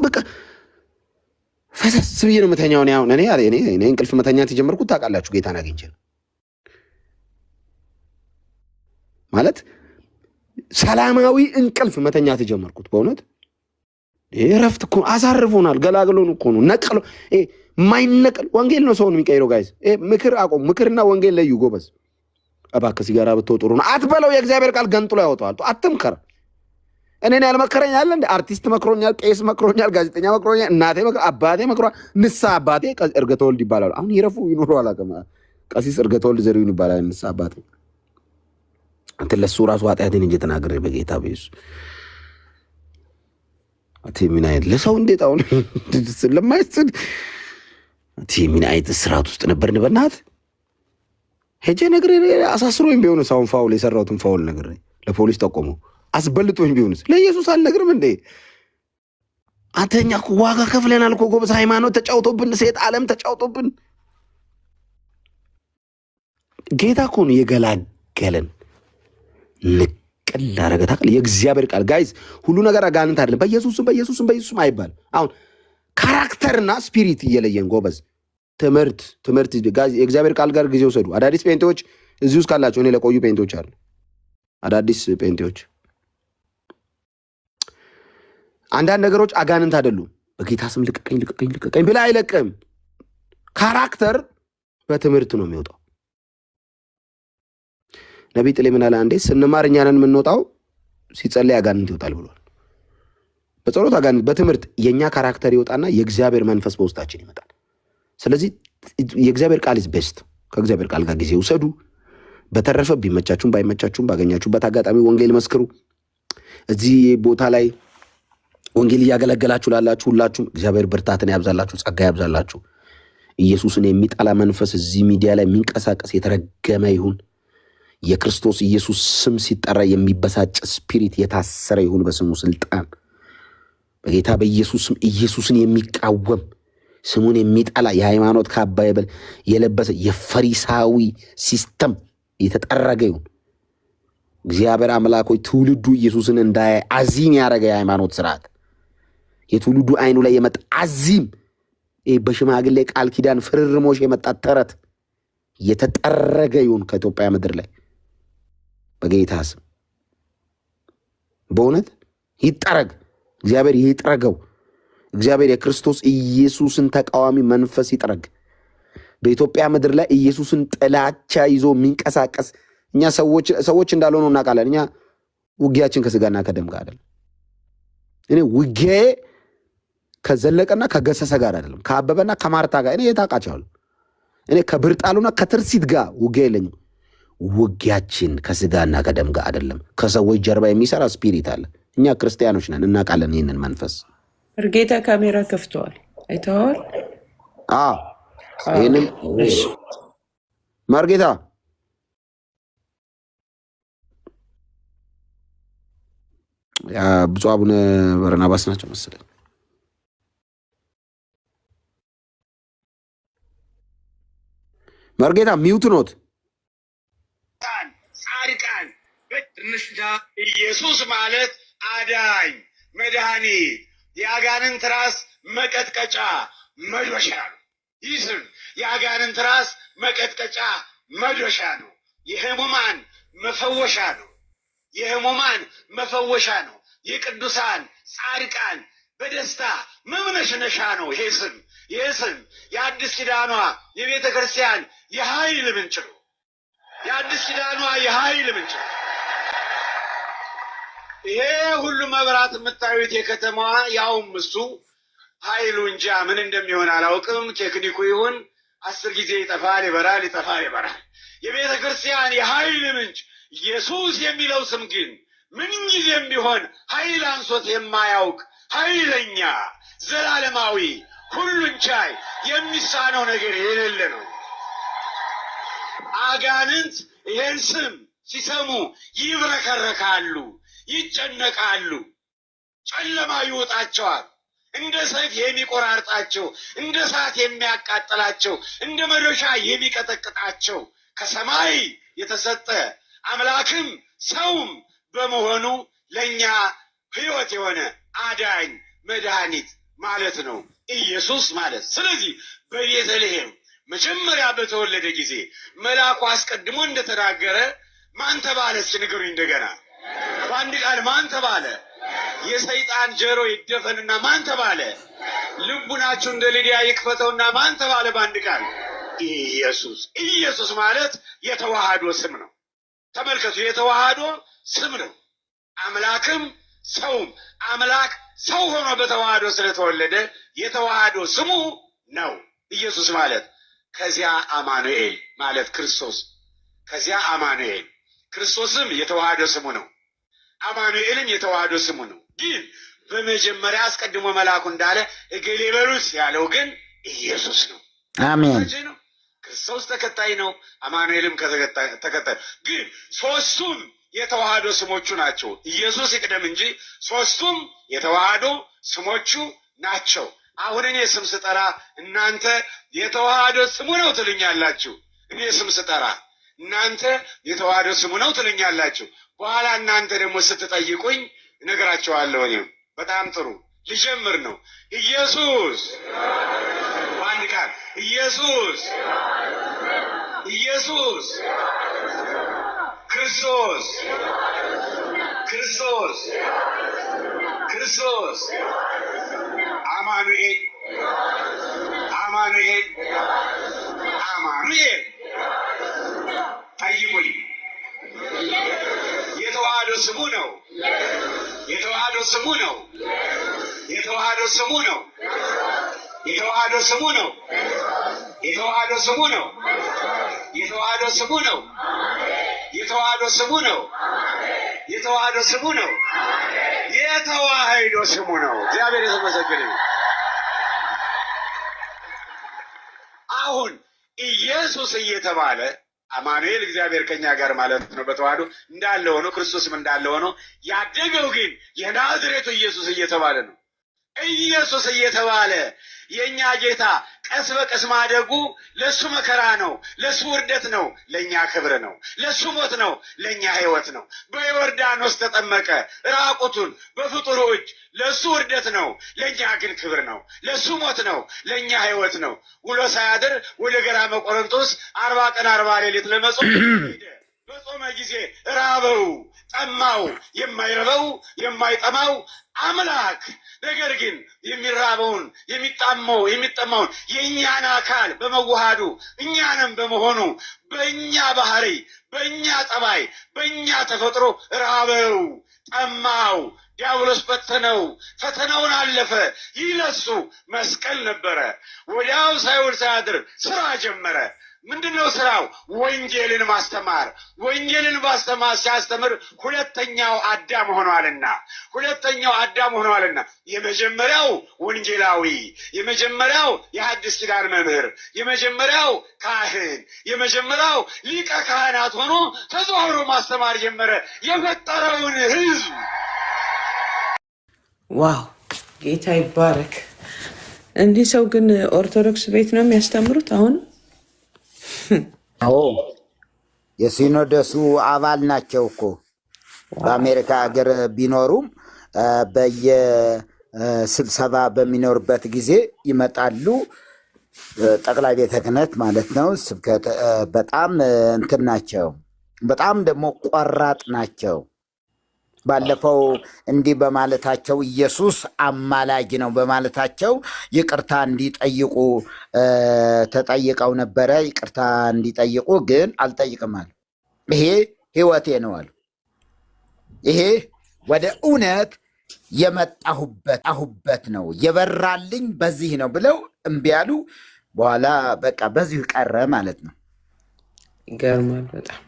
በቃ ፈሰስ ብዬ ነው የምተኛው። አሁን እኔ እንቅልፍ መተኛት የጀመርኩት ታውቃላችሁ ጌታን አግኝቼ ማለት ሰላማዊ እንቅልፍ መተኛት የጀመርኩት በእውነት ረፍት እኮ አሳርፎናል። ገላግሎን እኮ ነው ነቀሎ የማይነቀል ወንጌል ነው ሰውን የሚቀይረው። ጋይዝ ምክር አቆም። ምክርና ወንጌል ለዩ ጎበዝ። እባክህ ሲጋራ ብትወጡ ጥሩ ነው አትበለው። የእግዚአብሔር ቃል ገንጥሎ ያወጣዋል። አትምከር። እኔን ያልመከረኝ አለ እንደ አርቲስት መክሮኛል፣ ቄስ መክሮኛል፣ ጋዜጠኛ መክሮኛል፣ እናቴ አባቴ መክሯል። ንስሐ አባቴ እርገተወልድ ይባላል። አሁን ይረፉ ይኑሩ አላውቅም። ቀሲስ እርገተወልድ ዘሪሁን ይባላል ንስሐ አባቴ። አንተ ለሱ ራሱ ኃጢአቴን እንጂ ተናግሬ በጌታ በኢየሱስ አቲ ምን አይነት ለሰው እንዴት አሁን ለማይስድ አቲ ምን አይነት ስርዓት ውስጥ ነበርን። በእናት ሄጄ ነገር አሳስሮኝ ቢሆን ሳውን ፋውል የሰራሁትን ፋውል ነገር ለፖሊስ ጠቆመው አስበልጦኝ ቢሆንስ ለኢየሱስ አልነግርም እንዴ? አንተኛ እኮ ዋጋ ከፍለናል እኮ ጎበዝ። ሃይማኖት ተጫውቶብን፣ ሴት ዓለም ተጫውቶብን፣ ጌታ እኮ ነው የገላገለን። ንቅል አደረገ ታውቃለህ። የእግዚአብሔር ቃል ጋይዝ ሁሉ ነገር አጋንንት አይደለም። በኢየሱስም አይባል። አሁን ካራክተርና ስፒሪት እየለየን ጎበዝ። ትምህርት ጋይዝ የእግዚአብሔር ቃል ጋር ጊዜ ውሰዱ። አዳዲስ ጴንጤዎች እዚህ ውስጥ ካላቸው እኔ ለቆዩ ጴንጤዎች አሉ። አዳዲስ ጴንጤዎች አንዳንድ ነገሮች አጋንንት አይደሉም። በጌታ ስም ልቀቀኝ ብላ አይለቅም። ካራክተር በትምህርት ነው የሚወጣው። ነቢይ ጥሌ ምን አለ አንዴ፣ ስንማር እኛ ነን የምንወጣው፣ ሲጸለይ አጋንንት ይወጣል ብሏል። በጸሎት አጋንንት፣ በትምህርት የእኛ ካራክተር ይወጣና የእግዚአብሔር መንፈስ በውስጣችን ይመጣል። ስለዚህ የእግዚአብሔር ቃል ኢዝ ቤስት። ከእግዚአብሔር ቃል ጋር ጊዜ ውሰዱ። በተረፈ ቢመቻችሁም ባይመቻችሁም ባገኛችሁበት አጋጣሚ ወንጌል መስክሩ። እዚህ ቦታ ላይ ወንጌል እያገለገላችሁ ላላችሁ ሁላችሁም እግዚአብሔር ብርታትን ያብዛላችሁ፣ ጸጋ ያብዛላችሁ። ኢየሱስን የሚጠላ መንፈስ እዚህ ሚዲያ ላይ የሚንቀሳቀስ የተረገመ ይሁን። የክርስቶስ ኢየሱስ ስም ሲጠራ የሚበሳጭ ስፒሪት የታሰረ ይሁን በስሙ ስልጣን። በጌታ በኢየሱስ ስም ኢየሱስን የሚቃወም ስሙን የሚጠላ የሃይማኖት ካባ የለበሰ የፈሪሳዊ ሲስተም የተጠረገ ይሁን። እግዚአብሔር አምላኮች ትውልዱ ኢየሱስን እንዳያይ አዚም ያደረገ የሃይማኖት ስርዓት የትውልዱ አይኑ ላይ የመጣ አዚም በሽማግሌ ቃል ኪዳን ፍርርሞሽ የመጣ ተረት የተጠረገ ይሁን ከኢትዮጵያ ምድር ላይ በጌታ ስም። በእውነት ይጠረግ። እግዚአብሔር ይጥረገው። እግዚአብሔር የክርስቶስ ኢየሱስን ተቃዋሚ መንፈስ ይጥረግ። በኢትዮጵያ ምድር ላይ ኢየሱስን ጥላቻ ይዞ የሚንቀሳቀስ እኛ ሰዎች እንዳልሆኑ እናውቃለን። እኛ ውጊያችን ከስጋና ከደም ጋር አይደለም። እኔ ውጊያዬ ከዘለቀና ከገሰሰ ጋር አይደለም፣ ከአበበና ከማርታ ጋር እኔ የታውቃቸዋለሁ። እኔ ከብርጣሉና ከትርሲት ጋር ውጊያ የለኝም። ውጊያችን ከስጋና ከደም ጋር አይደለም፣ ከሰዎች ጀርባ የሚሰራ ስፒሪት አለ። እኛ ክርስቲያኖች ነን፣ እናውቃለን ይህንን መንፈስ። እርጌታ ካሜራ ከፍተዋል፣ አይተዋል። ይህንን መርጌታ ብፁዕ አቡነ በርናባስ ናቸው መሰለኝ። መርጌታ ሚውት ኖት። ጻድቃን ኢየሱስ ማለት አዳኝ፣ መድኃኒት፣ የአጋንንት ራስ መቀጥቀጫ መዶሻ ነው። ይህ ስም የአጋንንት ራስ መቀጥቀጫ መዶሻ ነው። የህሙማን መፈወሻ ነው። የህሙማን መፈወሻ ነው። የቅዱሳን ጻድቃን በደስታ መምነሽነሻ ነው። ይሄ ስም የአዲስ ኪዳኗ የቤተ ክርስቲያን የኃይል ምንጭ ነው። የአዲስ ኪዳኗ የኃይል ምንጭ ነው። ይሄ ሁሉ መብራት የምታዩት የከተማዋ ያውም እሱ ኃይሉ እንጃ ምን እንደሚሆን አላውቅም። ቴክኒኩ ይሁን 10 ጊዜ ይጠፋል፣ ይበራል፣ ይጠፋል፣ ይበራል። የቤተ ክርስቲያን የኃይል ምንጭ ኢየሱስ የሚለው ስም ግን ምንጊዜም ቢሆን ኃይል አንሶት የማያውቅ ኃይለኛ፣ ዘላለማዊ፣ ሁሉን ቻይ፣ የሚሳነው ነገር የሌለ ነው። አጋንንት ይህን ስም ሲሰሙ ይብረከረካሉ፣ ይጨነቃሉ፣ ጨለማ ይወጣቸዋል። እንደ ሰይፍ የሚቆራርጣቸው፣ እንደ እሳት የሚያቃጥላቸው፣ እንደ መዶሻ የሚቀጠቅጣቸው ከሰማይ የተሰጠ አምላክም ሰውም በመሆኑ ለእኛ ሕይወት የሆነ አዳኝ መድኃኒት ማለት ነው ኢየሱስ ማለት። ስለዚህ በቤተልሔም መጀመሪያ በተወለደ ጊዜ መልአኩ አስቀድሞ እንደተናገረ ማን ተባለ? እስኪ ንገሩኝ እንደገና በአንድ ቃል ማን ተባለ? የሰይጣን ጆሮ ይደፈንና ማን ተባለ? ልቡናችሁ እንደ ልድያ ይክፈተውና ማን ተባለ? በአንድ ቃል ኢየሱስ። ኢየሱስ ማለት የተዋሃዶ ስም ነው። ተመልከቱ፣ የተዋሃዶ ስም ነው። አምላክም ሰውም አምላክ ሰው ሆኖ በተዋሃዶ ስለተወለደ የተዋሃዶ ስሙ ነው ኢየሱስ ማለት። ከዚያ አማኑኤል ማለት ክርስቶስ፣ ከዚያ አማኑኤል ክርስቶስም የተዋሃዶ ስሙ ነው። አማኑኤልም የተዋሃዶ ስሙ ነው። ግን በመጀመሪያ አስቀድሞ መልአኩ እንዳለ እገሌ በሉት ያለው ግን ኢየሱስ ነው። አሜን። ክርስቶስ ተከታይ ነው፣ አማኑኤልም ተከታይ። ግን ሶስቱም የተዋሃዶ ስሞቹ ናቸው። ኢየሱስ ይቅደም እንጂ ሶስቱም የተዋሃዶ ስሞቹ ናቸው። አሁን እኔ ስም ስጠራ እናንተ የተዋሃዶ ስሙ ነው ትልኛላችሁ። እኔ ስም ስጠራ እናንተ የተዋሃዶ ስሙ ነው ትልኛላችሁ። በኋላ እናንተ ደግሞ ስትጠይቁኝ እነግራቸዋለሁ። እኔም በጣም ጥሩ ልጀምር ነው። ኢየሱስ በአንድ ቃል ኢየሱስ፣ ኢየሱስ ክርስቶስ፣ ክርስቶስ፣ ክርስቶስ አማኑኤል፣ አማኑኤል፣ አማኑኤል። ጠይቁኝ። የተዋሃዶ ስሙ ነው። የተዋሃዶ ስሙ ነው። የተዋሃዶ ስሙ ነው። የተዋሃዶ ስሙ ነው። የተዋሃዶ ስሙ ነው። የተዋሃዶ ስሙ ነው። የተዋሃዶ ስሙ ነው። የተዋሃዶ ስሙ ነው። የተዋሃዶ ስሙ ነው። እግዚአብሔር የተመሰገነ ነው። አሁን ኢየሱስ እየተባለ አማኑኤል እግዚአብሔር ከኛ ጋር ማለት ነው በተዋህዶ እንዳለ ሆኖ ክርስቶስም እንዳለ ሆኖ ያደገው ግን የናዝሬቱ ኢየሱስ እየተባለ ነው። ኢየሱስ እየተባለ የኛ ጌታ ቀስ በቀስ ማደጉ ለሱ መከራ ነው፣ ለሱ ውርደት ነው፣ ለኛ ክብር ነው። ለሱ ሞት ነው፣ ለኛ ሕይወት ነው። በዮርዳኖስ ተጠመቀ ራቁቱን በፍጡሩ እጅ። ለሱ ውርደት ነው፣ ለኛ ግን ክብር ነው። ለሱ ሞት ነው፣ ለኛ ሕይወት ነው። ውሎ ሳያድር ወደ ገራመ ቆሮንቶስ 40 ቀን 40 ሌሊት ለመጾም ሄደ። በጾመ ጊዜ ራበው፣ ጠማው። የማይረበው የማይጠማው አምላክ ነገር ግን የሚራበውን የሚጠማውን የእኛን አካል በመዋሃዱ እኛንም በመሆኑ በእኛ ባህሪ፣ በእኛ ጠባይ፣ በእኛ ተፈጥሮ ራበው፣ ጠማው፣ ዲያብሎስ ፈተነው፣ ፈተናውን አለፈ። ይህ ለሱ መስቀል ነበረ። ወዲያው ሳይውል ሳያድር ስራ ጀመረ። ምንድነው ስራው? ወንጌልን ማስተማር። ወንጌልን ሲያስተምር ሁለተኛው አዳም ሆኗልና የመጀመሪያው ወንጌላዊ፣ የመጀመሪያው የሐዲስ ኪዳን መምህር፣ የመጀመሪያው ካህን፣ የመጀመሪያው ሊቀ ካህናት ሆኖ ተዘዋውሮ ማስተማር ጀመረ የፈጠረውን ሕዝብ። ዋው ጌታ ይባረክ። እንዲህ ሰው ግን ኦርቶዶክስ ቤት ነው የሚያስተምሩት አሁን? አዎ የሲኖዶሱ አባል ናቸው እኮ። በአሜሪካ ሀገር ቢኖሩም በየስብሰባ በሚኖርበት ጊዜ ይመጣሉ። ጠቅላይ ቤተ ክህነት ማለት ነው። ስብከት በጣም እንትን ናቸው። በጣም ደግሞ ቆራጥ ናቸው። ባለፈው እንዲህ በማለታቸው ኢየሱስ አማላጅ ነው በማለታቸው ይቅርታ እንዲጠይቁ ተጠይቀው ነበረ። ይቅርታ እንዲጠይቁ ግን አልጠይቅም አሉ። ይሄ ሕይወቴ ነው አሉ። ይሄ ወደ እውነት የመጣሁበት ነው የበራልኝ በዚህ ነው ብለው እምቢ አሉ። በኋላ በቃ በዚሁ ቀረ ማለት ነው። ይገርማል በጣም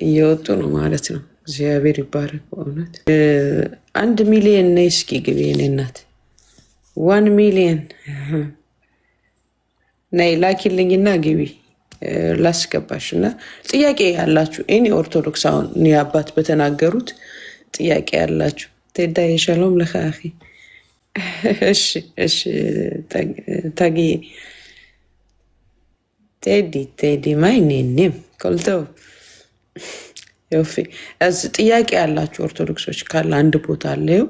እየወጡ ነው ማለት ነው። እግዚአብሔር ይባረክ በእውነት። 1 ሚሊዮን ነይ እስኪ ግቢ የኔ እናት 1 ሚሊዮን ነይ ላኪልኝና ግቢ ላስገባሽ። እና ጥያቄ ያላችሁ እኔ ኦርቶዶክስ አሁን እኔ አባት በተናገሩት ጥያቄ ያላችሁ ቴዳ የሸሎም ለካኺ እሺ ታጊ ቴዲ ማይኔኔም ኮልተው ዮፊ እዚ ጥያቄ ያላችሁ ኦርቶዶክሶች ካለ አንድ ቦታ አለው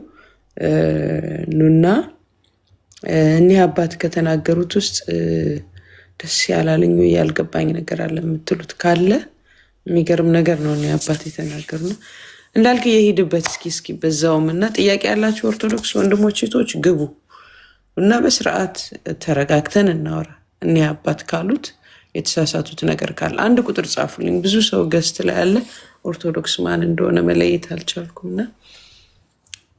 ኑና እኔ አባት ከተናገሩት ውስጥ ደስ ያላለኝ ወይ ያልገባኝ ነገር አለ የምትሉት ካለ የሚገርም ነገር ነው። እኔ አባት የተናገሩና እንዳልክ የሄድበት እስኪ በዛውምና ጥያቄ ያላችሁ ኦርቶዶክስ ወንድሞች እህቶች ግቡ እና በስርዓት ተረጋግተን እናወራ። እኔ አባት ካሉት የተሳሳቱት ነገር ካለ አንድ ቁጥር ጻፉልኝ። ብዙ ሰው ገስት ላይ ያለ ኦርቶዶክስ ማን እንደሆነ መለየት አልቻልኩምና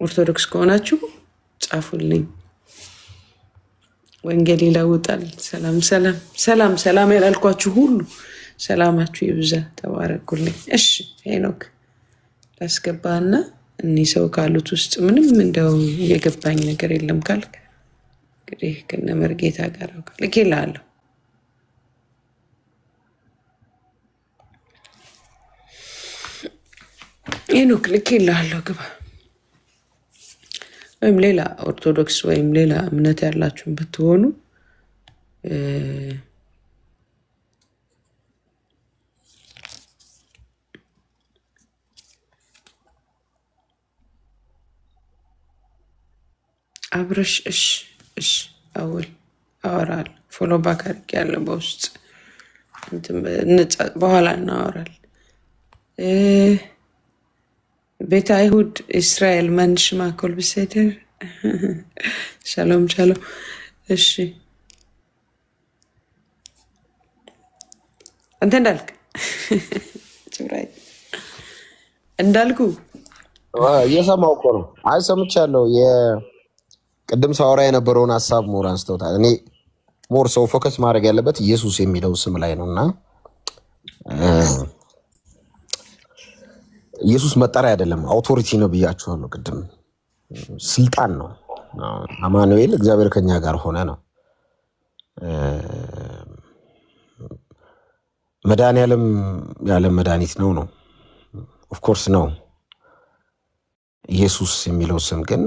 ኦርቶዶክስ ከሆናችሁ ጻፉልኝ። ወንጌል ይለውጣል። ሰላም ያላልኳችሁ ሁሉ ሰላማችሁ ይብዛ። ተባረኩልኝ። እሺ ሄኖክ ላስገባና እኒህ ሰው ካሉት ውስጥ ምንም እንደው የገባኝ ነገር የለም ካልክ እንግዲህ ከነ መርጌታ ጋር ልኬልሃለሁ። ሄኖክ ልኬልሃለሁ ግባ። ወይም ሌላ ኦርቶዶክስ ወይም ሌላ እምነት ያላችሁን ብትሆኑ አብረሽ እሺ አውል አወራል ፎሎ ባክ አድርጌያለሁ በውስጥ በኋላ እናወራል። ቤተ አይሁድ እስራኤል መንሽ ማኮል ብሰደር ሻሎም። እሺ አንተ እንዳልኩ እየሰማሁ እኮ ነው። አይ ሰምቻለሁ። የቅድም ሳወራ የነበረውን ሀሳብ ሞር አንስተውታል። እኔ ሞር ሰው ፎከስ ማድረግ ያለበት ኢየሱስ የሚለው ስም ላይ ነው እና ኢየሱስ መጠሪያ አይደለም፣ አውቶሪቲ ነው ብያችኋለሁ ቅድም። ስልጣን ነው። አማኑኤል እግዚአብሔር ከኛ ጋር ሆነ ነው። መድኃኒዓለም የዓለም መድኃኒት ነው። ኦፍኮርስ ነው። ኢየሱስ የሚለው ስም ግን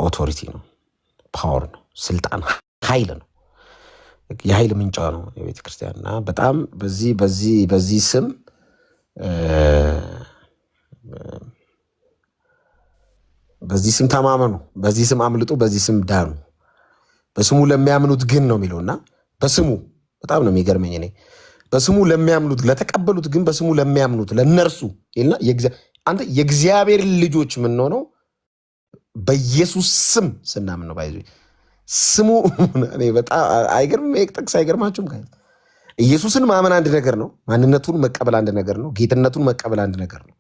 ኦቶሪቲ ነው፣ ፓወር ነው፣ ስልጣን፣ ኃይል ነው። የኃይል ምንጫ ነው የቤተ ክርስቲያን እና በጣም በዚህ ስም ተማመኑ፣ በዚህ ስም አምልጡ፣ በዚህ ስም ዳኑ፣ በስሙ ለሚያምኑት ግን ነው የሚለውና በስሙ በጣም ነው የሚገርመኝ። እኔ በስሙ ለሚያምኑት ለተቀበሉት ግን በስሙ ለሚያምኑት ለነርሱ ይልና አንተ የእግዚአብሔር ልጆች የምንሆነው በኢየሱስ ስም ስናምን ነው። ባይዙ ስሙ እኔ በጣም አይገርም። ጥቅስ አይገርማችሁም? ኢየሱስን ማመን አንድ ነገር ነው። ማንነቱን መቀበል አንድ ነገር ነው። ጌትነቱን መቀበል አንድ ነገር ነው።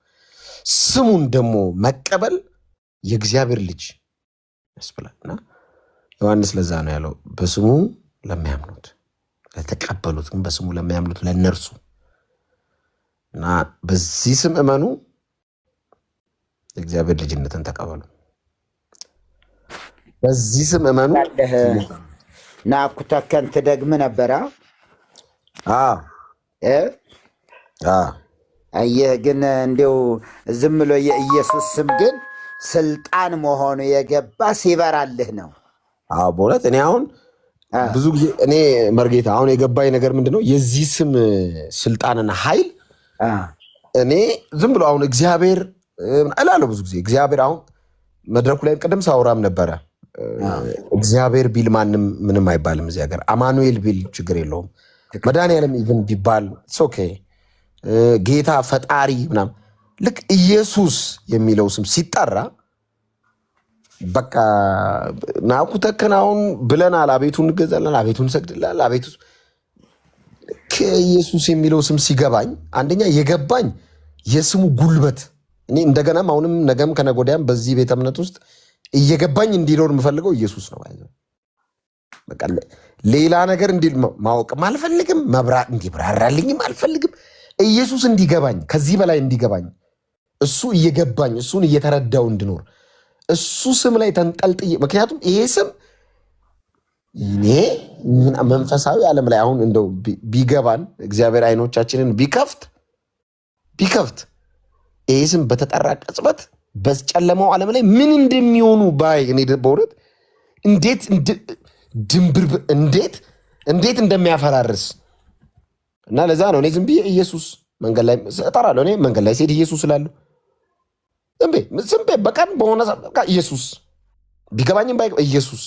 ስሙን ደግሞ መቀበል የእግዚአብሔር ልጅ ያስብላል። እና ዮሐንስ ለዛ ነው ያለው በስሙ ለሚያምኑት ለተቀበሉት፣ ግን በስሙ ለሚያምኑት ለእነርሱ እና በዚህ ስም እመኑ፣ የእግዚአብሔር ልጅነትን ተቀበሉ። በዚህ ስም እመኑ። ናኩተከን ትደግም ነበረ። አየህ ግን እንዲው ዝም ብሎ የኢየሱስ ስም ግን ስልጣን መሆኑ የገባ ሲበራልህ ነው። በእውነት እኔ አሁን ብዙ ጊዜ እኔ መርጌታ አሁን የገባኝ ነገር ምንድነው የዚህ ስም ስልጣንና ኃይል እኔ ዝም ብሎ አሁን እግዚአብሔር እላለሁ ብዙ ጊዜ እግዚአብሔር አሁን መድረኩ ላይ ቅድም ሳውራም ነበረ እግዚአብሔር ቢል ማንም ምንም አይባልም እዚህ ሀገር አማኑኤል ቢል ችግር የለውም መድኃኒዓለም ኢቭን ቢባል ኦኬ ጌታ ፈጣሪ ምናምን ልክ ኢየሱስ የሚለው ስም ሲጠራ በቃ ናኩተከናውን ብለናል አቤቱ እንገዛለን አቤቱ እንሰግድላል አቤቱ ከኢየሱስ የሚለው ስም ሲገባኝ አንደኛ የገባኝ የስሙ ጉልበት እኔ እንደገናም አሁንም ነገም ከነጎዳያም በዚህ ቤተ እምነት ውስጥ እየገባኝ እንዲኖር የምፈልገው ኢየሱስ ነው አይደል በቃ ሌላ ነገር እንዲል ማወቅም አልፈልግም መብራት እንዲብራራልኝም አልፈልግም ኢየሱስ እንዲገባኝ ከዚህ በላይ እንዲገባኝ እሱ እየገባኝ እሱን እየተረዳው እንድኖር እሱ ስም ላይ ተንጠልጥዬ ምክንያቱም ይሄ ስም እኔ መንፈሳዊ ዓለም ላይ አሁን እንደው ቢገባን እግዚአብሔር አይኖቻችንን ቢከፍት ይሄ ስም በተጠራ ቅጽበት በጨለማው ዓለም ላይ ምን እንደሚሆኑ ባይ እኔ በእውነት እንዴት ድንብር እንዴት እንደሚያፈራርስ እና ለዛ ነው እኔ ዝም ብዬ ኢየሱስ መንገድ ላይ እጠራለሁ እኔ መንገድ ላይ ሲሄድ ኢየሱስ እላለሁ ዝም ብዬ በቀን በሆነ ኢየሱስ ቢገባኝም ባይ ኢየሱስ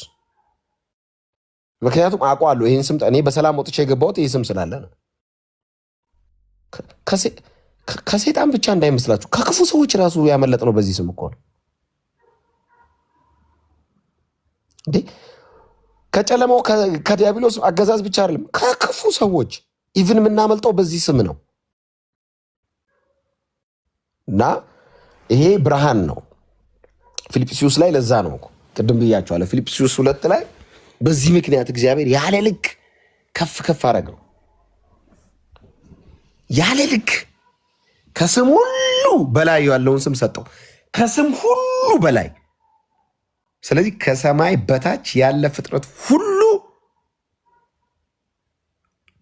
ምክንያቱም አውቀዋለሁ ይህን ስም እኔ በሰላም ወጥቼ የገባሁት ይህ ስም ስላለ ነው ከሴጣን ብቻ እንዳይመስላችሁ ከክፉ ሰዎች ራሱ ያመለጥ ነው በዚህ ስም እኮ ነው እንዴ ከጨለማው ከዲያብሎስ አገዛዝ ብቻ አይደለም ከክፉ ሰዎች ኢቭን የምናመልጠው በዚህ ስም ነው እና ይሄ ብርሃን ነው ፊልጵስዩስ ላይ ለዛ ነው ቅድም ብያቸዋለሁ ፊልጵስዩስ 2 ላይ በዚህ ምክንያት እግዚአብሔር ያለ ልክ ከፍ አደረገው ያለ ልክ ከስም ሁሉ በላይ ያለውን ስም ሰጠው ከስም ሁሉ በላይ ስለዚህ ከሰማይ በታች ያለ ፍጥረት ሁሉ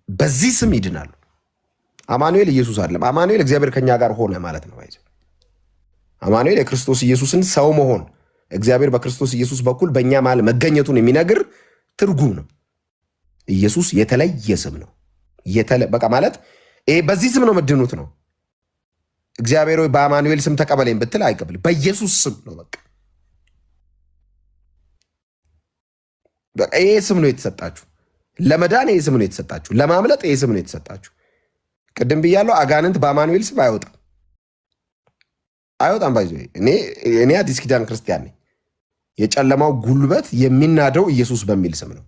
በዚህ ስም ይድናሉ አማኑኤል ኢየሱስ አይደለም አማኑኤል እግዚአብሔር ከኛ ጋር ሆነ ማለት ነው አማኑኤል የክርስቶስ ኢየሱስን ሰው መሆን እግዚአብሔር በክርስቶስ ኢየሱስ በኩል በእኛ መሃል መገኘቱን የሚነግር ትርጉም ነው ኢየሱስ የተለየ ስም ነው በቃ ማለት ይሄ በዚህ ስም ነው መድኑት ነው እግዚአብሔር ሆይ በአማኑኤል ስም ተቀበለኝ ብትል አይቀበል በኢየሱስ ስም ነው በቃ ይሄ ስም ነው የተሰጣችሁ ለመዳን ይሄ ስም ነው የተሰጣችሁ ለማምለጥ ይሄ ስም ነው የተሰጣችሁ ቅድም ብያለሁ አጋንንት በአማኑኤል ስም አይወጣም ባይዞ እኔ አዲስ ኪዳን ክርስቲያን ነኝ የጨለማው ጉልበት የሚናደው ኢየሱስ በሚል ስም ነው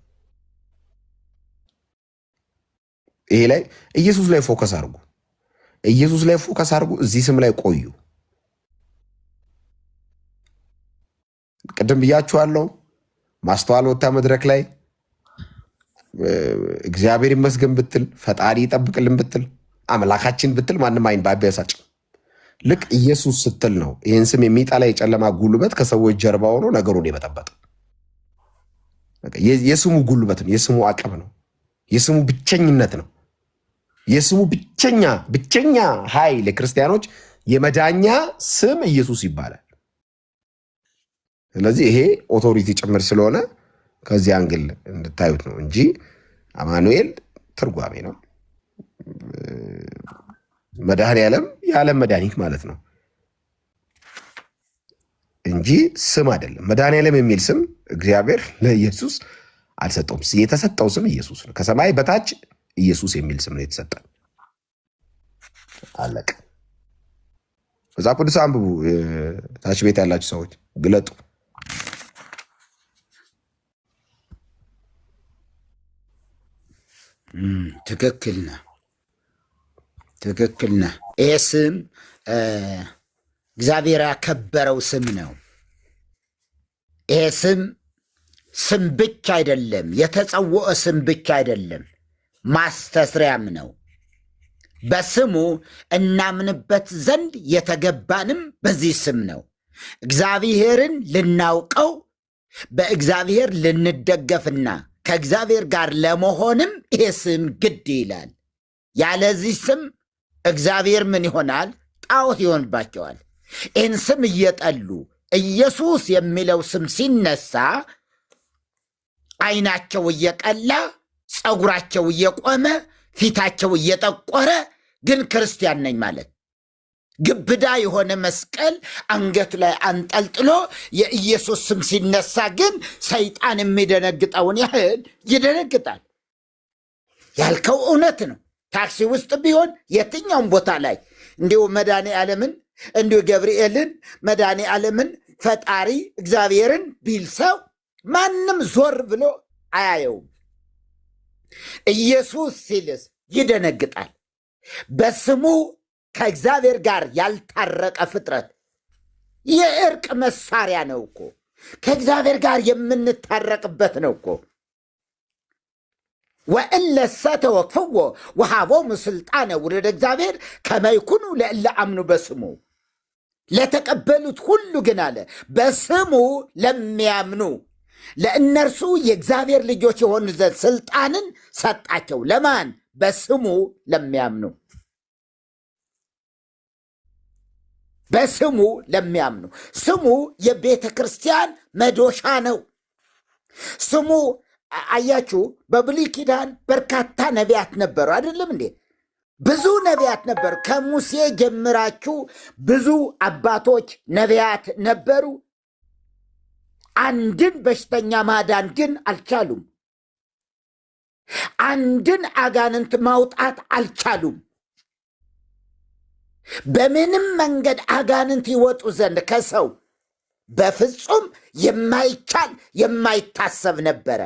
ይሄ ላይ ኢየሱስ ላይ ፎከስ አድርጉ እዚህ ስም ላይ ቆዩ ቅድም ብያችኋለሁ ማስተዋል ወጣ መድረክ ላይ እግዚአብሔር ይመስገን ብትል ፈጣሪ ይጠብቅልን ብትል አምላካችን ብትል ማንም አይን ባይበሳጭ ልክ ኢየሱስ ስትል ነው ይህን ስም የሚጠላ የጨለማ ጉልበት ከሰዎች ጀርባ ሆኖ ነገሩን የበጠበጠ የስሙ ጉልበት ነው የስሙ አቅም ነው የስሙ ብቸኝነት ነው የስሙ ብቸኛ ኃይል የክርስቲያኖች የመዳኛ ስም ኢየሱስ ይባላል ስለዚህ ይሄ ኦቶሪቲ ጭምር ስለሆነ ከዚህ አንግል እንድታዩት ነው እንጂ አማኑኤል ትርጓሜ ነው መድኃኒዓለም የዓለም መድኃኒት ማለት ነው እንጂ ስም አይደለም መድኃኒዓለም የሚል ስም እግዚአብሔር ለኢየሱስ አልሰጠውም የተሰጠው ስም ኢየሱስ ነው ከሰማይ በታች ኢየሱስ የሚል ስም ነው የተሰጠን አለቀ መጽሐፍ ቅዱስ አንብቡ ታች ቤት ያላችሁ ሰዎች ግለጡ ትክክል ነህ ይሄ ስም እግዚአብሔር ያከበረው ስም ነው። ይሄ ስም ብቻ አይደለም፣ የተጸውዖ ስም ብቻ አይደለም፣ ማስተስሪያም ነው። በስሙ እናምንበት ዘንድ የተገባንም በዚህ ስም ነው። እግዚአብሔርን ልናውቀው በእግዚአብሔር ልንደገፍና ከእግዚአብሔር ጋር ለመሆንም ይሄ ስም ግድ ይላል። ያለዚህ ስም እግዚአብሔር ምን ይሆናል? ጣዖት ይሆንባቸዋል። ይህን ስም እየጠሉ ኢየሱስ የሚለው ስም ሲነሳ ዓይናቸው እየቀላ፣ ፀጉራቸው እየቆመ፣ ፊታቸው እየጠቆረ ግን ክርስቲያን ነኝ ማለት ግብዳ የሆነ መስቀል አንገቱ ላይ አንጠልጥሎ የኢየሱስ ስም ሲነሳ ግን ሰይጣን የሚደነግጠውን ያህል ይደነግጣል። ያልከው እውነት ነው። ታክሲ ውስጥ ቢሆን የትኛውም ቦታ ላይ እንዲሁ መድኃኔ ዓለምን እንዲሁ ገብርኤልን መድኃኔ ዓለምን ፈጣሪ እግዚአብሔርን ቢል ሰው ማንም ዞር ብሎ አያየውም። ኢየሱስ ሲልስ ይደነግጣል። በስሙ ከእግዚአብሔር ጋር ያልታረቀ ፍጥረት የእርቅ መሳሪያ ነው እኮ። ከእግዚአብሔር ጋር የምንታረቅበት ነው እኮ። ወእለሰ ተወክፍዎ ወሃቦሙ ስልጣነ ውሉደ እግዚአብሔር ከመ ይኩኑ ለእለ አምኑ በስሙ። ለተቀበሉት ሁሉ ግን አለ በስሙ ለሚያምኑ ለእነርሱ የእግዚአብሔር ልጆች የሆኑ ዘንድ ስልጣንን ሰጣቸው። ለማን? በስሙ ለሚያምኑ። በስሙ ለሚያምኑ። ስሙ የቤተ ክርስቲያን መዶሻ ነው። ስሙ አያችሁ፣ በብሉይ ኪዳን በርካታ ነቢያት ነበሩ አይደለም እንዴ? ብዙ ነቢያት ነበሩ። ከሙሴ ጀምራችሁ ብዙ አባቶች ነቢያት ነበሩ። አንድን በሽተኛ ማዳን ግን አልቻሉም። አንድን አጋንንት ማውጣት አልቻሉም። በምንም መንገድ አጋንንት ይወጡ ዘንድ ከሰው በፍጹም የማይቻል የማይታሰብ ነበረ።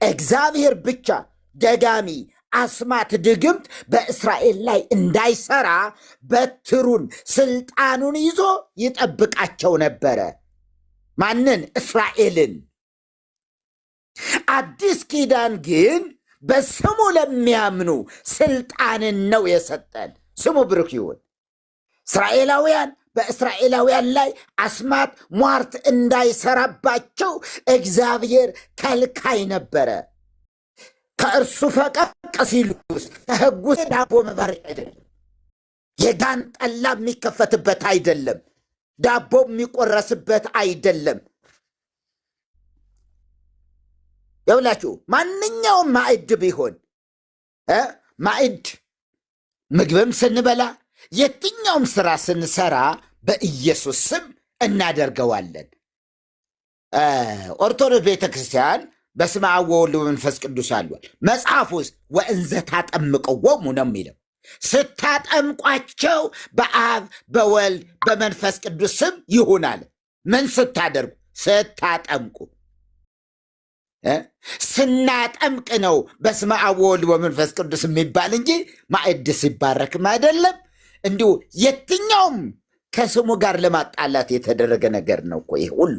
እግዚአብሔር ብቻ ደጋሚ አስማት ድግምት በእስራኤል ላይ እንዳይሰራ በትሩን ስልጣኑን ይዞ ይጠብቃቸው ነበረ። ማንን? እስራኤልን። አዲስ ኪዳን ግን በስሙ ለሚያምኑ ስልጣንን ነው የሰጠን። ስሙ ብሩክ ይሁን። እስራኤላውያን በእስራኤላውያን ላይ አስማት ሟርት እንዳይሰራባቸው እግዚአብሔር ከልካይ ነበረ። ከእርሱ ፈቀቅ ሲሉስ ከሕጉ ዳቦ መባረቅ አይደለም። የጋን ጠላ የሚከፈትበት አይደለም። ዳቦ የሚቆረስበት አይደለም። የውላችሁ ማንኛውም ማዕድ ቢሆን ማዕድ ምግብም ስንበላ የትኛውም ስራ ስንሰራ በኢየሱስ ስም እናደርገዋለን። ኦርቶዶክስ ቤተ ክርስቲያን በስመ አብ ወወልድ ወመንፈስ ቅዱስ አሏል። መጽሐፍ ውስጥ ወእንዘ ታጠምቅዎሙ ነው የሚለው። ስታጠምቋቸው በአብ በወልድ በመንፈስ ቅዱስ ስም ይሁናል። ምን ስታደርጉ? ስታጠምቁ። ስናጠምቅ ነው በስመ አብ ወወልድ ወመንፈስ ቅዱስ የሚባል እንጂ ማዕድ ሲባረክም አይደለም። እንዲሁ የትኛውም ከስሙ ጋር ለማጣላት የተደረገ ነገር ነው እኮ ይህ ሁሉ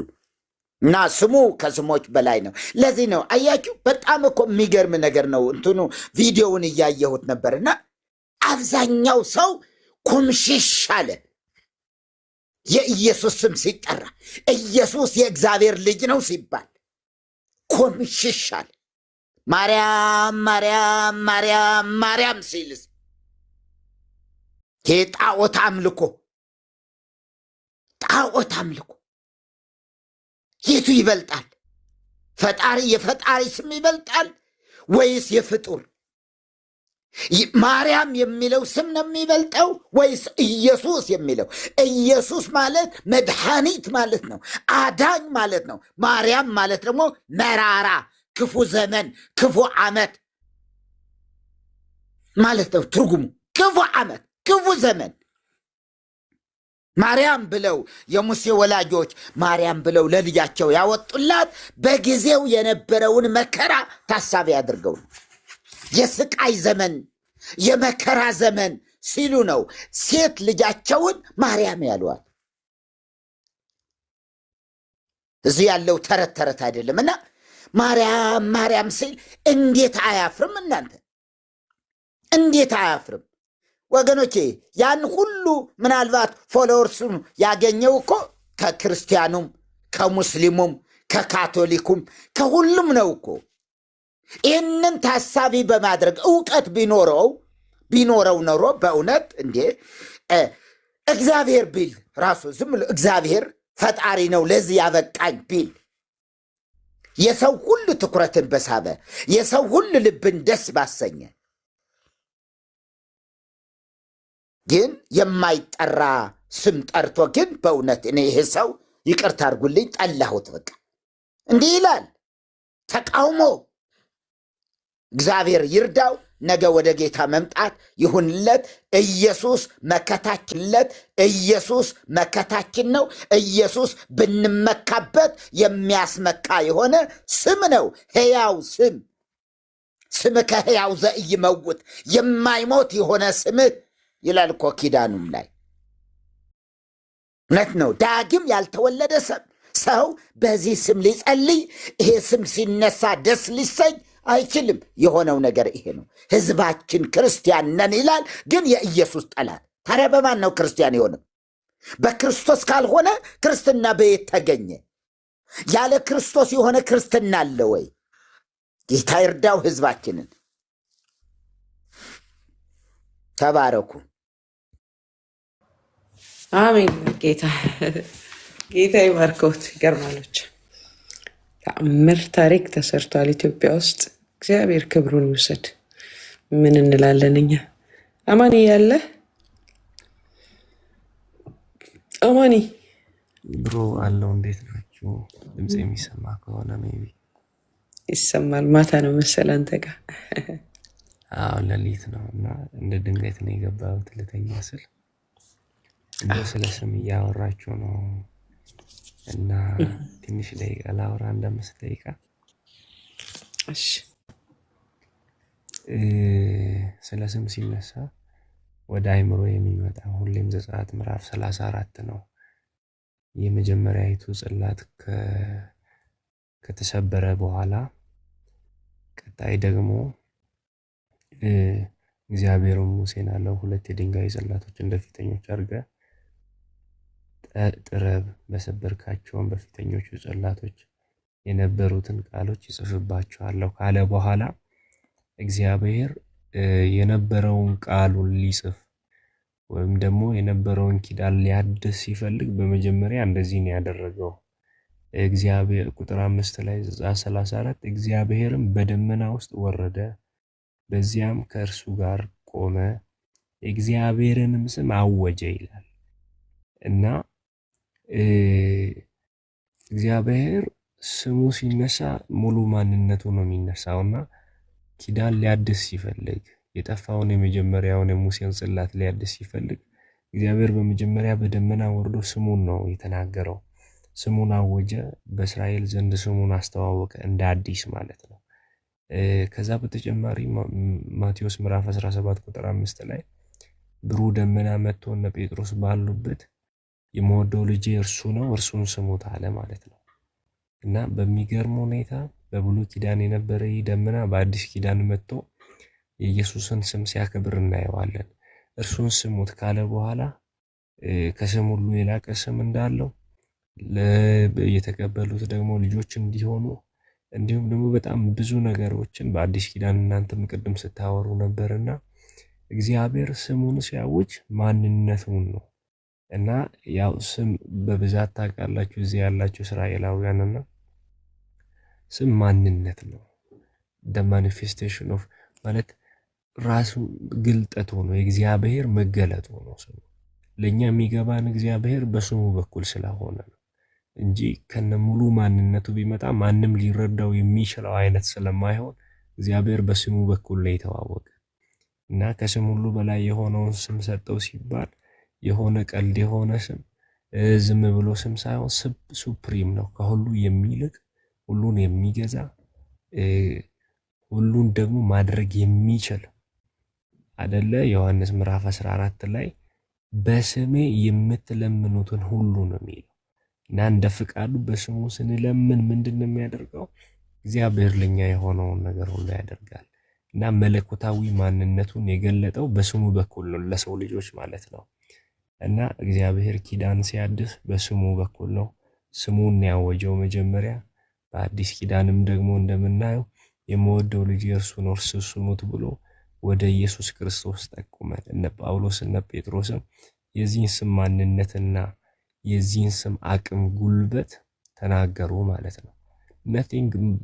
እና ስሙ ከስሞች በላይ ነው። ለዚህ ነው አያችሁ፣ በጣም እኮ የሚገርም ነገር ነው። እንትኑ ቪዲዮውን እያየሁት ነበርና አብዛኛው ሰው ኩምሽሽ አለ የኢየሱስ ስም ሲጠራ፣ ኢየሱስ የእግዚአብሔር ልጅ ነው ሲባል ኩምሽሽ አለ። ማርያም ማርያም ማርያም ማርያም ሲልስ ጣዖት አምልኮ ጣዖት አምልኮ የቱ ይበልጣል? ፈጣሪ የፈጣሪ ስም ይበልጣል ወይስ የፍጡር? ማርያም የሚለው ስም ነው የሚበልጠው ወይስ ኢየሱስ የሚለው? ኢየሱስ ማለት መድኃኒት ማለት ነው፣ አዳኝ ማለት ነው። ማርያም ማለት ደግሞ መራራ፣ ክፉ ዘመን፣ ክፉ ዓመት ማለት ነው ትርጉሙ። ክፉ ዓመት፣ ክፉ ዘመን። ማርያም ብለው የሙሴ ወላጆች ማርያም ብለው ለልጃቸው ያወጡላት በጊዜው የነበረውን መከራ ታሳቢ አድርገው ነው። የስቃይ ዘመን፣ የመከራ ዘመን ሲሉ ነው ሴት ልጃቸውን ማርያም ያሏል። እዚህ ያለው ተረት ተረት አይደለም። እና ማርያም ማርያም ሲል እንዴት አያፍርም? እናንተ እንዴት አያፍርም? ወገኖቼ ያን ሁሉ ምናልባት ፎሎወርሱን ያገኘው እኮ ከክርስቲያኑም ከሙስሊሙም ከካቶሊኩም ከሁሉም ነው እኮ። ይህንን ታሳቢ በማድረግ እውቀት ቢኖረው ኖሮ በእውነት እንዴ እግዚአብሔር ቢል ራሱ ዝም ብሎ እግዚአብሔር ፈጣሪ ነው ለዚህ ያበቃኝ ቢል የሰው ሁሉ ትኩረትን በሳበ የሰው ሁሉ ልብን ደስ ባሰኘ፣ ግን የማይጠራ ስም ጠርቶ ግን በእውነት እኔ ይሄ ሰው ይቅርታ አድርጉልኝ ጠላሁት። በቃ እንዲህ ይላል ተቃውሞ። እግዚአብሔር ይርዳው። ነገ ወደ ጌታ መምጣት ይሁንለት። ኢየሱስ መከታችንለት። ኢየሱስ መከታችን ነው። ኢየሱስ ብንመካበት የሚያስመካ የሆነ ስም ነው። ሕያው ስም ስምከ ሕያው ዘኢይመውት የማይሞት የሆነ ስምህ ይላል እኮ ኪዳኑም ላይ። እውነት ነው። ዳግም ያልተወለደ ሰው በዚህ ስም ሊጸልይ ይሄ ስም ሲነሳ ደስ ሊሰኝ አይችልም። የሆነው ነገር ይሄ ነው። ህዝባችን ክርስቲያን ነን ይላል፣ ግን የኢየሱስ ጠላት። ታዲያ በማን ነው ክርስቲያን የሆነው? በክርስቶስ ካልሆነ ክርስትና በየት ተገኘ? ያለ ክርስቶስ የሆነ ክርስትና አለ ወይ? ጌታ ይርዳው ህዝባችንን። ተባረኩ። አሜን። ጌታ ይባርከውት። ይገርማሎች ተአምር ታሪክ ተሰርቷል ኢትዮጵያ ውስጥ። እግዚአብሔር ክብሩን ይውሰድ። ምን እንላለን እኛ? አማኒ ያለ አማኒ ብሮ አለው። እንዴት ናችሁ? ድምፅ የሚሰማ ከሆነ ሜቢ ይሰማል። ማታ ነው መሰል አንተ ጋር? አዎ ሌሊት ነው እና እንደ ድንገት ነው የገባሁት ልተኛ ስል እንደው ስለ ስም እያወራችሁ ነው እና ትንሽ ደቂቃ ላውራ፣ እንደ 5 ደቂቃ። እሺ። ስለ ስም ሲነሳ ወደ አይምሮ የሚመጣ ሁሌም ዘጸአት ምዕራፍ 34 ነው። የመጀመሪያይቱ ጽላት ከተሰበረ በኋላ ቀጣይ ደግሞ እግዚአብሔር ሙሴን አለው 2 የድንጋይ ጽላቶች እንደፊተኞች አድርገህ ጥረብ፣ በሰበርካቸውን በፊተኞቹ ጽላቶች የነበሩትን ቃሎች ይጽፍባቸዋለሁ ካለ በኋላ እግዚአብሔር የነበረውን ቃሉን ሊጽፍ ወይም ደግሞ የነበረውን ኪዳን ሊያድስ ሲፈልግ በመጀመሪያ እንደዚህ ነው ያደረገው። እግዚአብሔር ቁጥር 5 ላይ ዘጸአት 34 እግዚአብሔርም በደመና ውስጥ ወረደ፣ በዚያም ከእርሱ ጋር ቆመ፣ የእግዚአብሔርንም ስም አወጀ ይላል እና እግዚአብሔር ስሙ ሲነሳ ሙሉ ማንነቱ ነው የሚነሳውና ኪዳን ሊያድስ ሲፈልግ የጠፋውን የመጀመሪያውን የሙሴን ጽላት ሊያድስ ሲፈልግ እግዚአብሔር በመጀመሪያ በደመና ወርዶ ስሙን ነው የተናገረው። ስሙን አወጀ፣ በእስራኤል ዘንድ ስሙን አስተዋወቀ፣ እንደ አዲስ ማለት ነው። ከዛ በተጨማሪ ማቴዎስ ምዕራፍ 17 ቁጥር 5 ላይ ብሩህ ደመና መጥቶ እነ ጴጥሮስ ባሉበት የምወደው ልጄ እርሱ ነው እርሱን ስሙት አለ ማለት ነው። እና በሚገርም ሁኔታ በብሉይ ኪዳን የነበረ ይህ ደመና በአዲስ ኪዳን መጥቶ የኢየሱስን ስም ሲያከብር እናየዋለን። እርሱን ስሙት ካለ በኋላ ከስም ሁሉ የላቀ ስም እንዳለው የተቀበሉት ደግሞ ልጆች እንዲሆኑ እንዲሁም ደግሞ በጣም ብዙ ነገሮችን በአዲስ ኪዳን እናንተም ቅድም ስታወሩ ነበርና እግዚአብሔር ስሙን ሲያውጅ ማንነቱን ነው። እና ያው ስም በብዛት ታውቃላችሁ እዚህ ያላችሁ እስራኤላውያንና ስም ማንነት ነው። the manifestation of ማለት ራሱ ግልጠት ሆኖ የእግዚአብሔር መገለጥ ሆኖ ስሙ ለኛ የሚገባን እግዚአብሔር በስሙ በኩል ስለሆነ ነው እንጂ ከነሙሉ ማንነቱ ቢመጣ ማንም ሊረዳው የሚችለው አይነት ስለማይሆን እግዚአብሔር በስሙ በኩል ላይ ተዋወቀ እና ከስም ሁሉ በላይ የሆነውን ስም ሰጠው ሲባል የሆነ ቀልድ የሆነ ስም ዝም ብሎ ስም ሳይሆን ሱፕሪም ነው። ከሁሉ የሚልቅ ሁሉን የሚገዛ ሁሉን ደግሞ ማድረግ የሚችል አይደለ? ዮሐንስ ምዕራፍ 14 ላይ በስሜ የምትለምኑትን ሁሉ ነው የሚለው። እና እንደ ፍቃዱ በስሙ ስንለምን ምንድን ነው የሚያደርገው? እግዚአብሔር ለኛ የሆነውን ነገር ሁሉ ያደርጋል። እና መለኮታዊ ማንነቱን የገለጠው በስሙ በኩል ነው፣ ለሰው ልጆች ማለት ነው። እና እግዚአብሔር ኪዳን ሲያድስ በስሙ በኩል ነው። ስሙን ያወጀው መጀመሪያ። በአዲስ ኪዳንም ደግሞ እንደምናየው የምወደው ልጅ የእርሱ ነው እርሱን ስሙት ብሎ ወደ ኢየሱስ ክርስቶስ ጠቁመን እነ ጳውሎስ እነ ጴጥሮስም የዚህን ስም ማንነትና የዚህን ስም አቅም ጉልበት ተናገሩ ማለት ነው።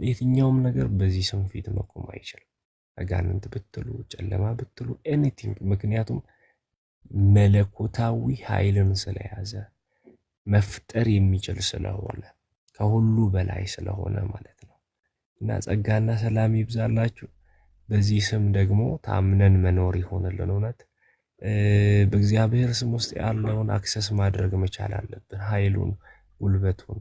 የትኛውም ነገር በዚህ ስም ፊት መቆም አይችልም። አጋንንት ብትሉ፣ ጨለማ ብትሉ፣ ኤኒቲንግ። ምክንያቱም መለኮታዊ ኃይልን ስለያዘ መፍጠር የሚችል ስለሆነ ከሁሉ በላይ ስለሆነ ማለት ነው። እና ጸጋና ሰላም ይብዛላችሁ። በዚህ ስም ደግሞ ታምነን መኖር ይሆንልን። እውነት በእግዚአብሔር ስም ውስጥ ያለውን አክሰስ ማድረግ መቻል አለብን። ኃይሉን፣ ጉልበቱን